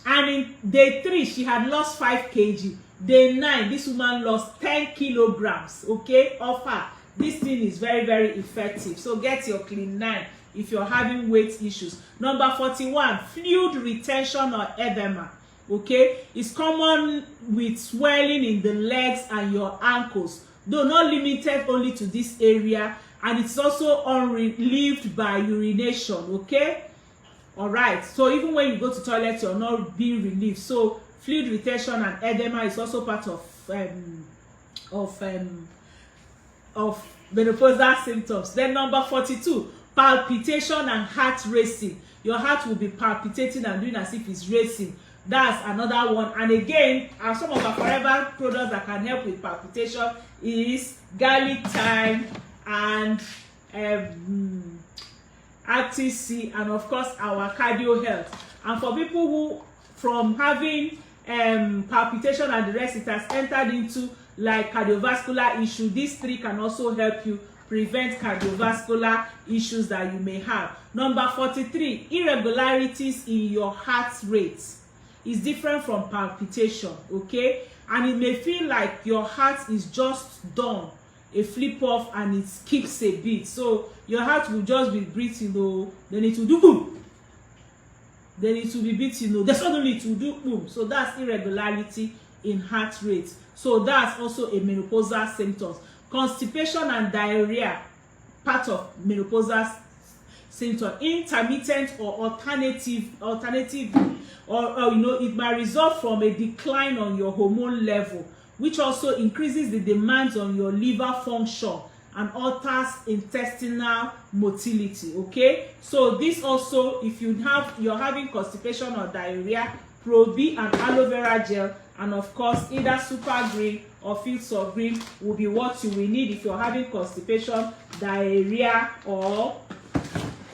and in day 3 she had lost 5 kg. Day 9 this woman lost 10 kilograms, okay, of her. This thing is very, very effective. So get your Clean 9 if you're having weight issues. Number 41, fluid retention or edema. Okay, it's common with swelling in the legs and your ankles, though not limited only to this area, and it's also unrelieved by urination. Okay, all right, so even when you go to toilet, you're not being relieved. So fluid retention and edema is also part of menopausal symptoms. Then number 42, palpitation and heart racing. Your heart will be palpitating and doing as if it's racing. That's another one. And again, some of our forever products that can help with palpitation is garlic thyme and Active C, and of course our cardio health. And for people who from having palpitation and the rest, it has entered into like cardiovascular issue, these 3 can also help you prevent cardiovascular issues that you may have. Number 43, irregularities in your heart rate is different from palpitation, okay? And it may feel like your heart is just done a flip off and it skips a bit. So your heart will just be beating, then it will do boom. Then it will be beating, then suddenly it will do boom. So that's irregularity in heart rate. So that's also a menopausal symptom. Constipation and diarrhea, part of menopausal symptom. Intermittent or alternative, or it might result from a decline on your hormone level, which also increases the demands on your liver function and alters intestinal motility. Okay, so this also, if you're having constipation or diarrhea, Pro B and aloe vera gel, and of course either super green or fields of green will be what you will need if you're having constipation, diarrhea, or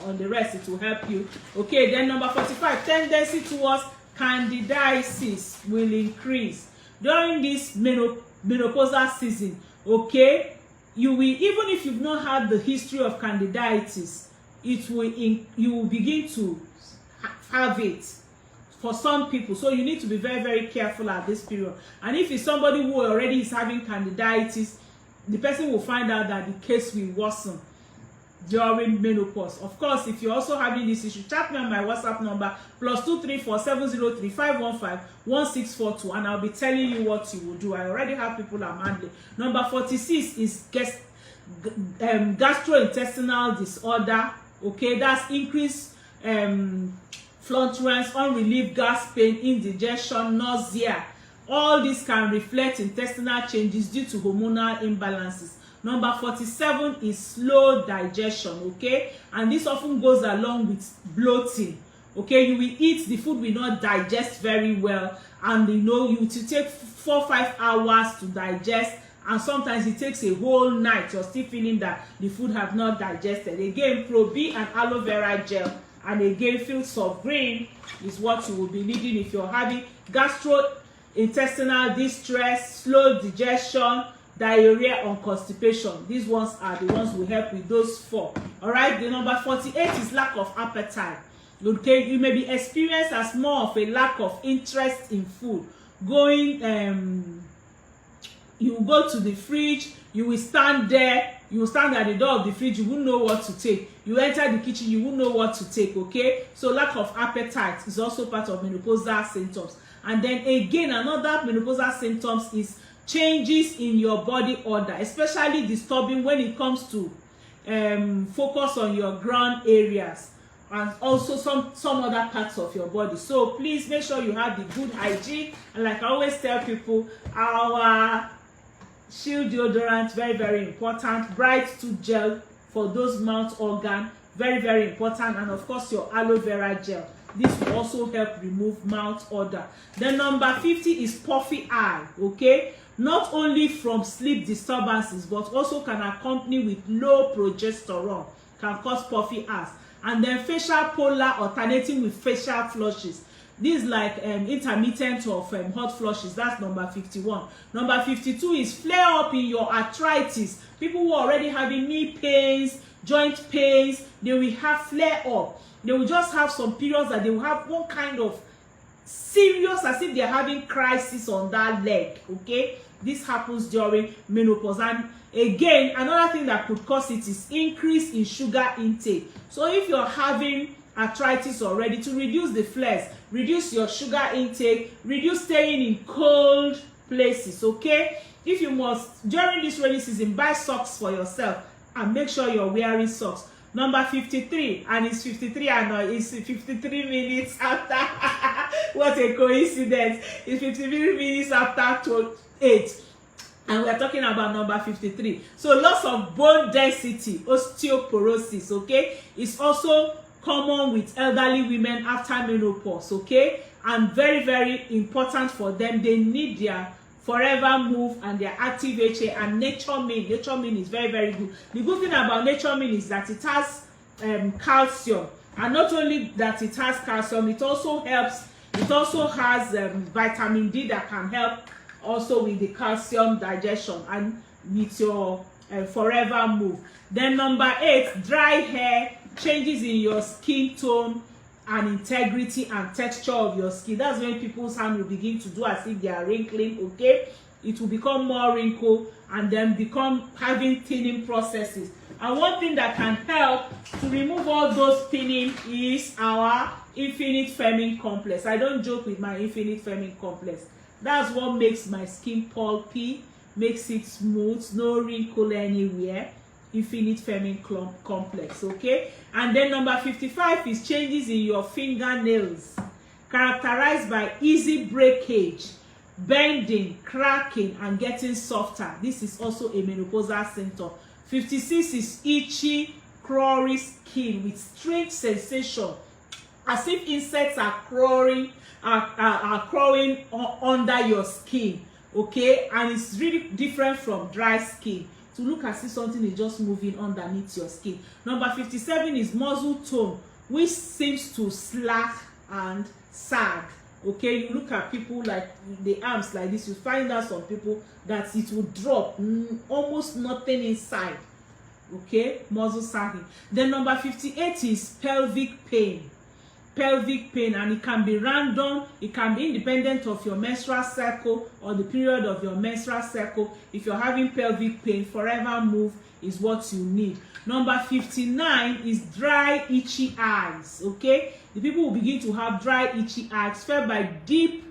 on the rest. It will help you. Okay, then number 45, tendency towards candidiasis will increase during this menopausal season. Okay, you will, even if you've not had the history of candidiasis, you will begin to have it for some people. So you need to be very, very careful at this period. And if it's somebody who already is having candidiasis, the person will find out that the case will worsen. during menopause. Of course, if you're also having this issue, chat me on my WhatsApp number +2347035151642, and I'll be telling you what you will do. I already have people I'm handling. Number 46 is gastrointestinal disorder. Okay, that's increased flatulence, unrelieved gas, pain, indigestion, nausea. All this can reflect intestinal changes due to hormonal imbalances. Number 47 is slow digestion, okay? And this often goes along with bloating, okay? You will eat, the food will not digest very well, and you will take 4 or 5 hours to digest, and sometimes it takes a whole night. You're still feeling that the food have not digested. Again, Pro B and aloe vera gel, and again, fields of green is what you will be needing if you're having gastrointestinal distress, slow digestion, diarrhea, or constipation. These ones are the ones will help with those 4. All right, the number 48 is lack of appetite. Okay, you may be experienced as more of a lack of interest in food. You will go to the fridge, you will stand there, you will stand at the door of the fridge, you won't know what to take. You enter the kitchen, you won't know what to take, okay? So lack of appetite is also part of menopausal symptoms. And then again, another menopausal symptoms is changes in your body odor, especially disturbing when it comes to focus on your ground areas and also some other parts of your body. So please make sure you have the good hygiene, and like I always tell people, our Shield deodorant, very, very important. Bright tooth gel for those mouth organ, very, very important. And of course your aloe vera gel. This will also help remove mouth odor. Then number 50 is puffy eye, okay? Not only from sleep disturbances, but also can accompany with low progesterone, can cause puffy eyes. And then facial polar alternating with facial flushes. This is like intermittent of hot flushes. That's number 51. Number 52 is flare up in your arthritis. People who are already having knee pains, joint pains, they will have flare up. They will just have some periods that they will have one kind of serious, as if they're having crisis on that leg, okay? This happens during menopause. And again, another thing that could cause it is increase in sugar intake. So if you're having arthritis already, to reduce the flares, reduce your sugar intake, reduce staying in cold places, okay? If you must, during this rainy season, buy socks for yourself and make sure you're wearing socks. Number 53, and it's 53 and it's 53 minutes after. What a coincidence. It's 53 minutes after 8. And we're talking about number 53. So loss of bone density, osteoporosis, okay? It's also common with elderly women after menopause, okay? And very, very important for them. They need their Forever Move and their Active HA and Nature Min. Nature Min is very, very good. The good thing about Nature Min is that it has calcium. And not only that it has calcium, it also helps, it also has vitamin D that can help also with the calcium digestion and with your Forever Move. Then number 8, dry hair, changes in your skin tone and integrity and texture of your skin. That's when people's hand will begin to do as if they are wrinkling, okay? It will become more wrinkled and then become having thinning processes. And one thing that can help to remove all those thinning is our Infinite Firming Complex. I don't joke with my Infinite Firming Complex. That's what makes my skin pulpy, makes it smooth, no wrinkle anywhere. Infinite Firming Complex, okay? And then number 55 is changes in your fingernails, characterized by easy breakage, bending, cracking, and getting softer. This is also a menopausal symptom. 56 is itchy, crawly skin with strange sensation, as if insects are crawling under your skin, okay? And it's really different from dry skin. To look as if something is just moving underneath your skin. Number 57 is muscle tone, which seems to slack and sag. Okay, you look at people like the arms like this, you find out some people that it will drop, almost nothing inside. Okay, muscle sagging. Then number 58 is pelvic pain. Pelvic pain, and it can be random, it can be independent of your menstrual cycle or the period of your menstrual cycle. If you're having pelvic pain, Forever Move is what you need. Number 59 is dry, itchy eyes. Okay, the people will begin to have dry, itchy eyes felt by deep,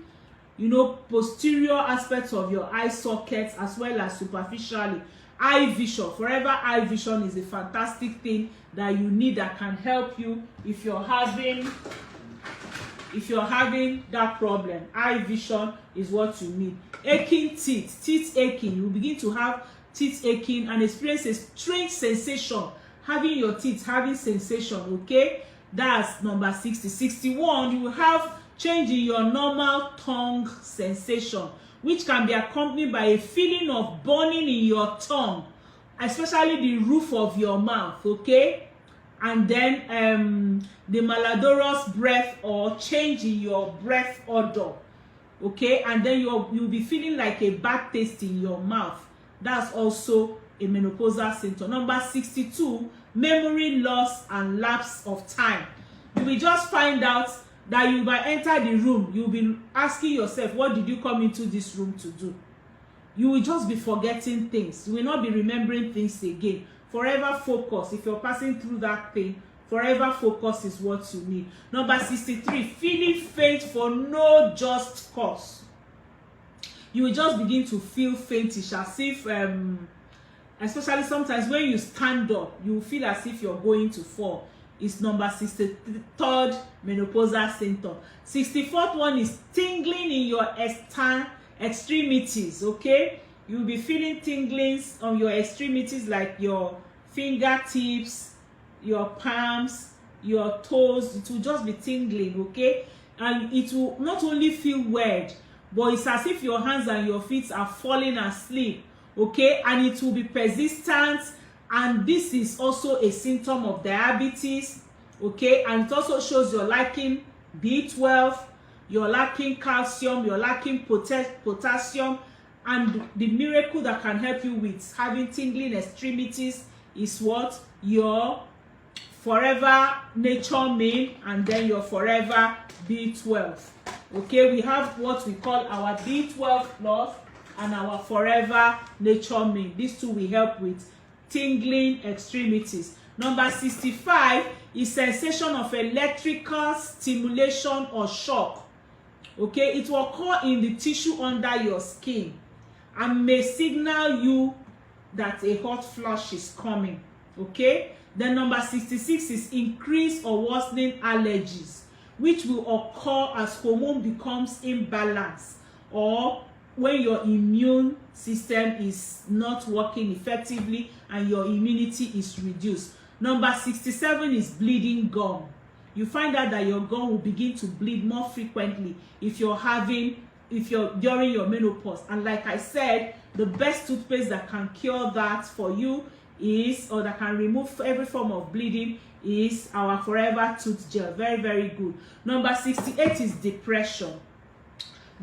posterior aspects of your eye sockets, as well as superficially. Eye vision, forever eye vision is a fantastic thing that you need, that can help you if you're having that problem. Eye vision is what you need. Aching teeth aching. You begin to have teeth aching and experience a strange sensation, having your teeth having sensation. Okay, that's number 60. 61, you will have change in your normal tongue sensation, which can be accompanied by a feeling of burning in your tongue, especially the roof of your mouth. Okay, and then the malodorous breath, or change in your breath odor. Okay, and then you'll be feeling like a bad taste in your mouth. That's also a menopausal symptom. Number 62, memory loss and lapse of time. You will just find out that you might enter the room, you'll be asking yourself, what did you come into this room to do? You will just be forgetting things. You will not be remembering things again. Forever focus. If you're passing through that thing, forever focus is what you need. Number 63, feeling faint for no just cause. You will just begin to feel faintish, as if especially sometimes when you stand up, you feel as if you're going to fall. It's number 63rd menopausal symptom. 64th one is tingling in your extremities. Okay, you'll be feeling tinglings on your extremities, like your fingertips, your palms, your toes. It will just be tingling. Okay, and it will not only feel weird, but it's as if your hands and your feet are falling asleep. Okay, and it will be persistent, and this is also a symptom of diabetes. Okay, and it also shows you're lacking B12, you're lacking calcium, you're lacking potassium. And the miracle that can help you with having tingling extremities is what? Your forever nature main, and then your forever B12. Okay, we have what we call our B12 plus and our forever nature main. These two will help with tingling extremities. Number 65 is sensation of electrical stimulation or shock. Okay, it will occur in the tissue under your skin and may signal you that a hot flush is coming. Okay, then number 66 is increased or worsening allergies, which will occur as hormone becomes imbalanced, or when your immune system is not working effectively and your immunity is reduced. Number 67 is bleeding gum. You find out that your gum will begin to bleed more frequently if you're during your menopause. And like I said, the best toothpaste that can cure that for you is, or that can remove every form of bleeding, is our Forever Tooth Gel. Very, very good. Number 68 is depression.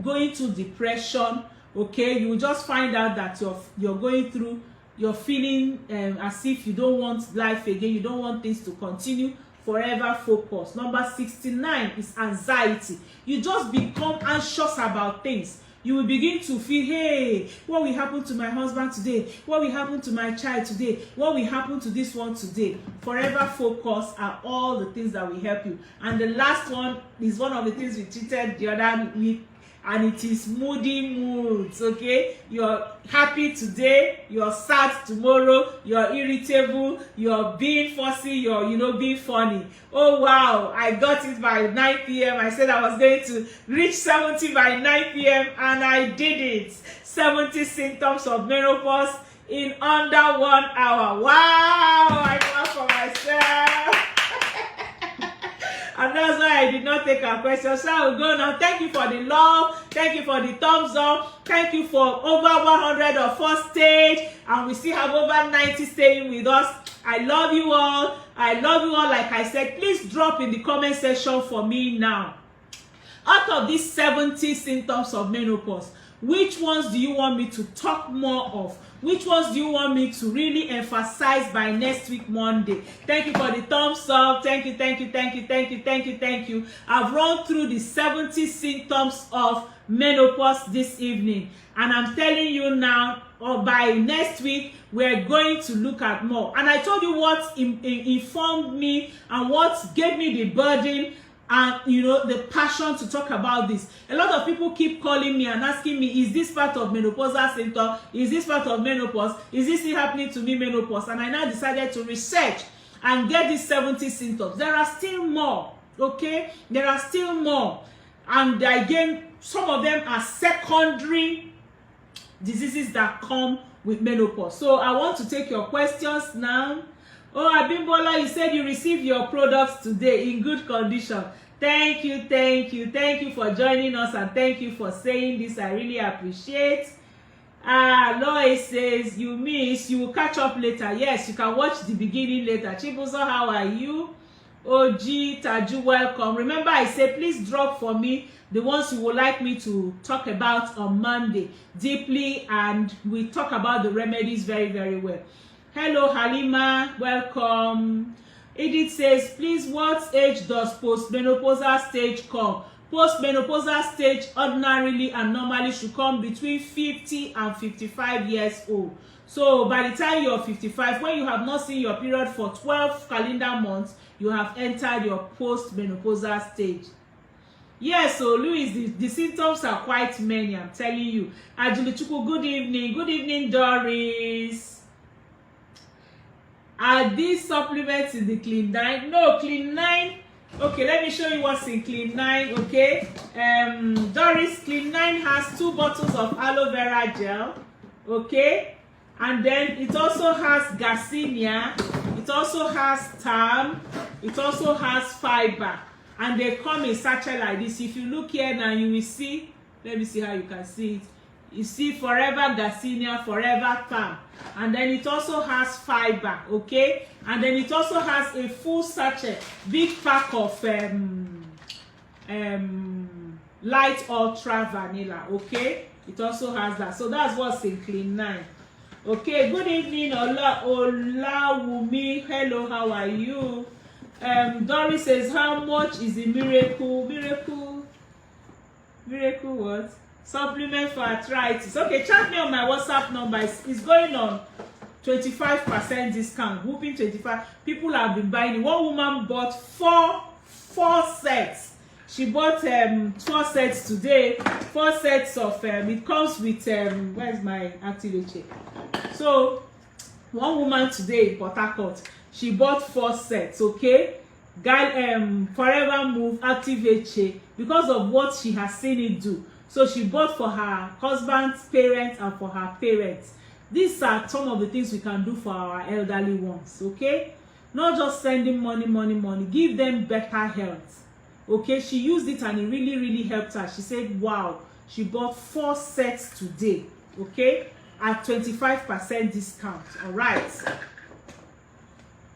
Going to depression, okay, you will just find out that you're going through, you're feeling as if you don't want life again, you don't want things to continue. Forever focus. Number 69 is anxiety. You just become anxious about things. You will begin to feel, hey, what will happen to my husband today? What will happen to my child today? What will happen to this one today? Forever focus are all the things that will help you. And the last one is one of the things we treated the other week, and it is moody moods. Okay, you're happy today, you're sad tomorrow, you're irritable, you're being fussy, you're being funny. Oh wow, I got it by 9 p.m. I said I was going to reach 70 by 9 p.m. and I did it. 70 symptoms of menopause in under 1 hour. Wow, I clap for myself. And that's why I did not take our questions. So I will go now. Thank you for the love. Thank you for the thumbs up. Thank you for over 100 of us stayed. And we still have over 90 staying with us. I love you all. I love you all. Like I said, please drop in the comment section for me now. Out of these 70 symptoms of menopause, which ones do you want me to talk more of? Which ones do you want me to really emphasize by next week, Monday? Thank you for the thumbs up. Thank you, thank you, thank you, thank you, thank you, thank you. I've run through the 70 symptoms of menopause this evening. And I'm telling you now, or by next week, we're going to look at more. And I told you what informed me and what gave me the burden and the passion to talk about this. A lot of people keep calling me and asking me, is this part of menopausal symptom? Is this part of menopause? Is this still happening to me, menopause? And I now decided to research and get these 70 symptoms. There are still more, okay? There are still more. And again, some of them are secondary diseases that come with menopause. So I want to take your questions now. Oh, Abimbola, you said you received your products today in good condition. Thank you, thank you. Thank you for joining us and thank you for saying this. I really appreciate. Lois says, you will catch up later. Yes, you can watch the beginning later. Chibuzo, how are you? OG, Taju, welcome. Remember, I said, please drop for me the ones you would like me to talk about on Monday deeply, and we talk about the remedies very, very well. Hello, Halima, welcome. Edith says, please, what age does postmenopausal stage come? Postmenopausal stage ordinarily and normally should come between 50 and 55 years old. So by the time you're 55, when you have not seen your period for 12 calendar months, you have entered your postmenopausal stage. Yes, so Louis, the symptoms are quite many, I'm telling you. Ajulichuku, good evening. Good evening, Doris. Are these supplements in the Clean 9? No, Clean 9. Okay, let me show you what's in Clean 9, okay? Doris, Clean 9 has 2 bottles of aloe vera gel, okay? And then it also has Garcinia, it also has thyme, it also has fiber. And they come in sachet like this. If you look here now, you will see, let me see how you can see it. You see Forever Garcinia, Forever Thyme. And then it also has fiber, okay? And then it also has a full sachet, big pack of light ultra vanilla, okay? It also has that. So that's what's in Clean 9. Okay, good evening, Olawumi. Hello, how are you? Doris says, how much is the miracle what? Supplement for arthritis. Okay, chat me on my WhatsApp number. It's going on 25% discount. Whooping 25. People have been buying it. One woman bought four sets. She bought 4 sets today. 4 sets of it comes with where's my activate? So one woman today in Port Harcourt, she bought 4 sets, okay? Forever Move Activate because of what she has seen it do. So she bought for her husband's parents and for her parents. These are some of the things we can do for our elderly ones, okay? Not just sending money. Give them better health, okay? She used it and it really, really helped her. She said, wow, she bought 4 sets today, okay? At 25% discount, all right?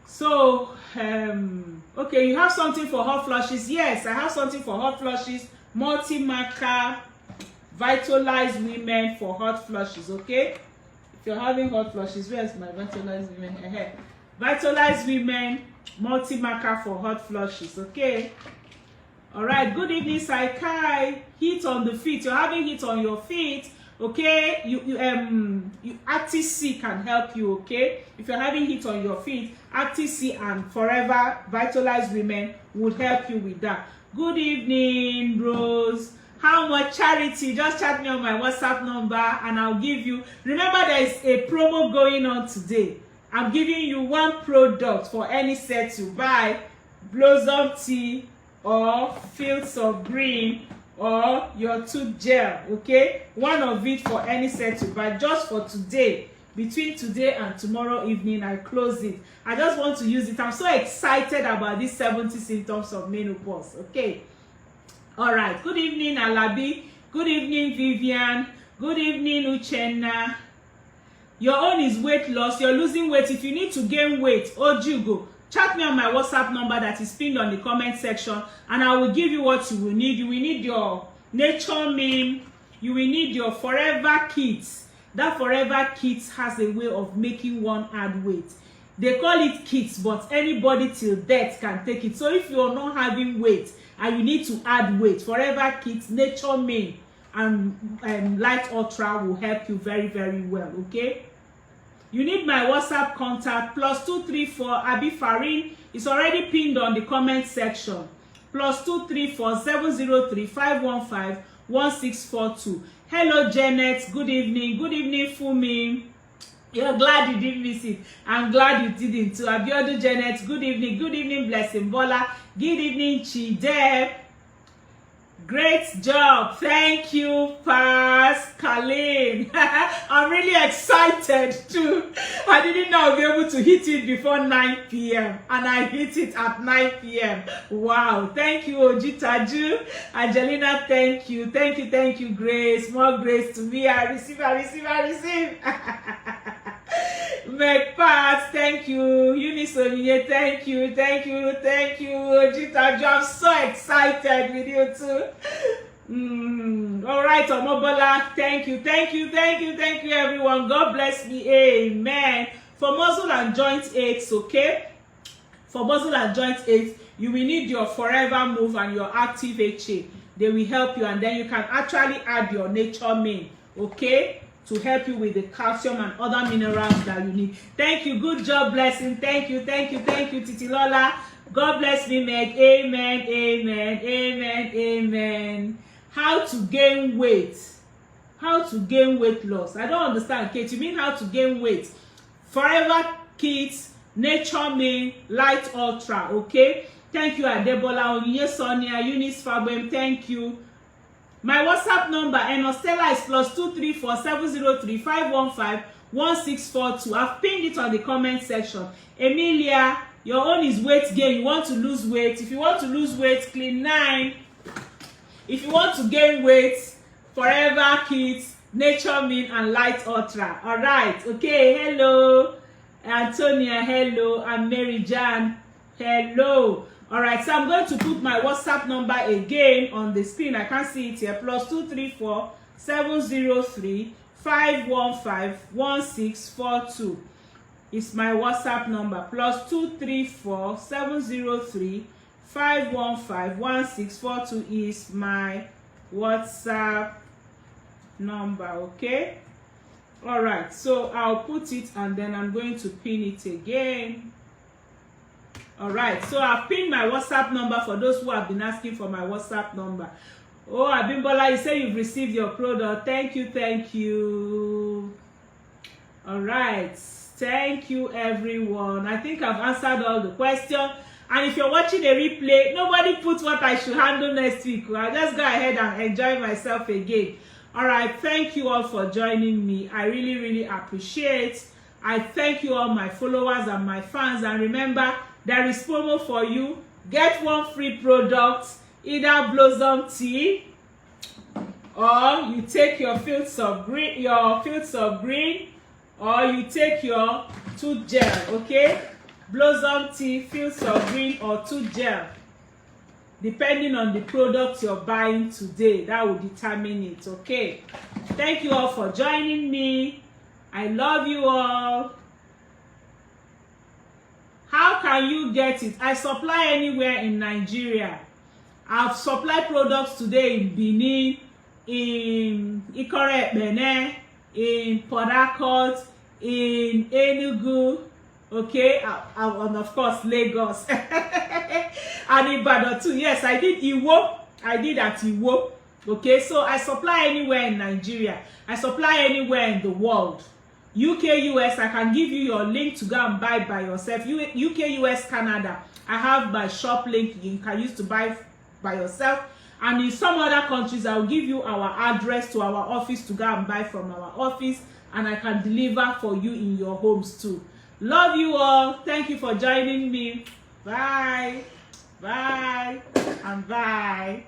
So, okay, you have something for hot flushes. Yes, I have something for hot flushes. Multi-marker, vitalized women for hot flushes, okay? If you're having hot flushes, where's my vitalized women? Vitalized women, multi-marker for hot flushes, okay? All right, good evening, Saikai. Heat on the feet. You're having heat on your feet. Okay, Active C can help you, okay? If you're having heat on your feet, Active C and Forever Vitalized Women would help you with that. Good evening, Rose. How much charity? Just chat me on my WhatsApp number and I'll give you. Remember, there is a promo going on today. I'm giving you 1 product for any set you buy. Blossom Tea or Fields of Green or your tooth gel, okay? 1 of it for any set you buy, just for today. Between today and tomorrow evening, I close it. I just want to use it. I'm so excited about these 70 symptoms of menopause, okay? All right, good evening, Alabi. Good evening, Vivian. Good evening, Uchenna. Your own is weight loss. You're losing weight. If you need to gain weight, Ojugo, chat me on my WhatsApp number that is pinned on the comment section and I will give you what you will need. You will need your Nature Meme. You will need your Forever Kits. That Forever Kits has a way of making one add weight. They call it kits, but anybody till death can take it. So if you're not having weight and you need to add weight, Forever Kits, Nature Meme, and light ultra will help you very, very well. Okay, you need my WhatsApp contact +234 Abi Farin is already pinned on the comment section. +234 703 515 1642. Hello Janet, good evening. Good evening Fumi. You're glad you didn't miss it. I'm glad you didn't too. Abiodu Janet, good evening. Good evening Blessing Bola. Good evening Chide. Great job. Thank you, Pascaline. I'm really excited too. I didn't know I'd be able to hit it before 9 p.m. and I hit it at 9 p.m. Wow. Thank you, Ojitaju. Angelina, thank you. Thank you, thank you, Grace. More grace to me. I receive. McPat, thank you. Eunice Onyinye, thank you. Ojitaju, I'm so excited with you too. All right, Omobola, thank you, everyone. God bless me. Amen. For muscle and joint aches, okay? For muscle and joint aches, you will need your Forever Move and your Active HA. They will help you, and then you can actually add your Nature Main, okay, to help you with the calcium and other minerals that you need. Thank you. Good job, Blessing. Thank you, Titilola. God bless me, Meg. Amen. How to gain weight? How to gain weight loss? I don't understand, Kate. You mean how to gain weight? Forever Kids, Nature Main, Light Ultra, okay? Thank you, Adebola, Onyinye Sonia, Eunice Fabem, thank you. My WhatsApp number, Enostella, is +234 703 515 1642. I've pinned it on the comment section. Emilia, your own is weight gain. You want to lose weight. If you want to lose weight, Clean 9. If you want to gain weight, Forever Kids, Nature Main, and Light Ultra. All right. Okay. Hello, Antonia. Hello, and Mary Jan. Hello. All right. So I'm going to put my WhatsApp number again on the screen. I can't see it here. +234 703 515 1642. It's my WhatsApp number. +234 703 515 1642 is my WhatsApp number. Okay. All right. So I'll put it and then I'm going to pin it again. All right. So I've pinned my WhatsApp number for those who have been asking for my WhatsApp number. Oh, Abimbola, you say you've received your product. Thank you. All right. Thank you, everyone. I think I've answered all the questions. And if you're watching a replay, nobody put what I should handle next week. I'll just go ahead and enjoy myself again. All right. Thank you all for joining me. I really appreciate. I thank you all, my followers and my fans. And remember, there is promo for you. Get one free product, either Blossom Tea, or you take your Fields of Green, or you take your tooth gel, okay? Blossom Tea, Fields of Green, or tooth gel, depending on the product you're buying today. That will determine it, okay? Thank you all for joining me. I love you all. How can you get it? I supply anywhere in Nigeria. I've supplied products today in Benin, in Ikore Benin, in Port Harcourt, in Enugu, okay, and of course Lagos, and Ibadan too. Yes, I did Iwo. I did at Iwo. Okay, so I supply anywhere in Nigeria. I supply anywhere in the world. UK, US, I can give you your link to go and buy by yourself. UK, US, Canada, I have my shop link you can use to buy by yourself. And in some other countries, I will give you our address to our office to go and buy from our office. And I can deliver for you in your homes too. Love you all. Thank you for joining me. Bye. And bye.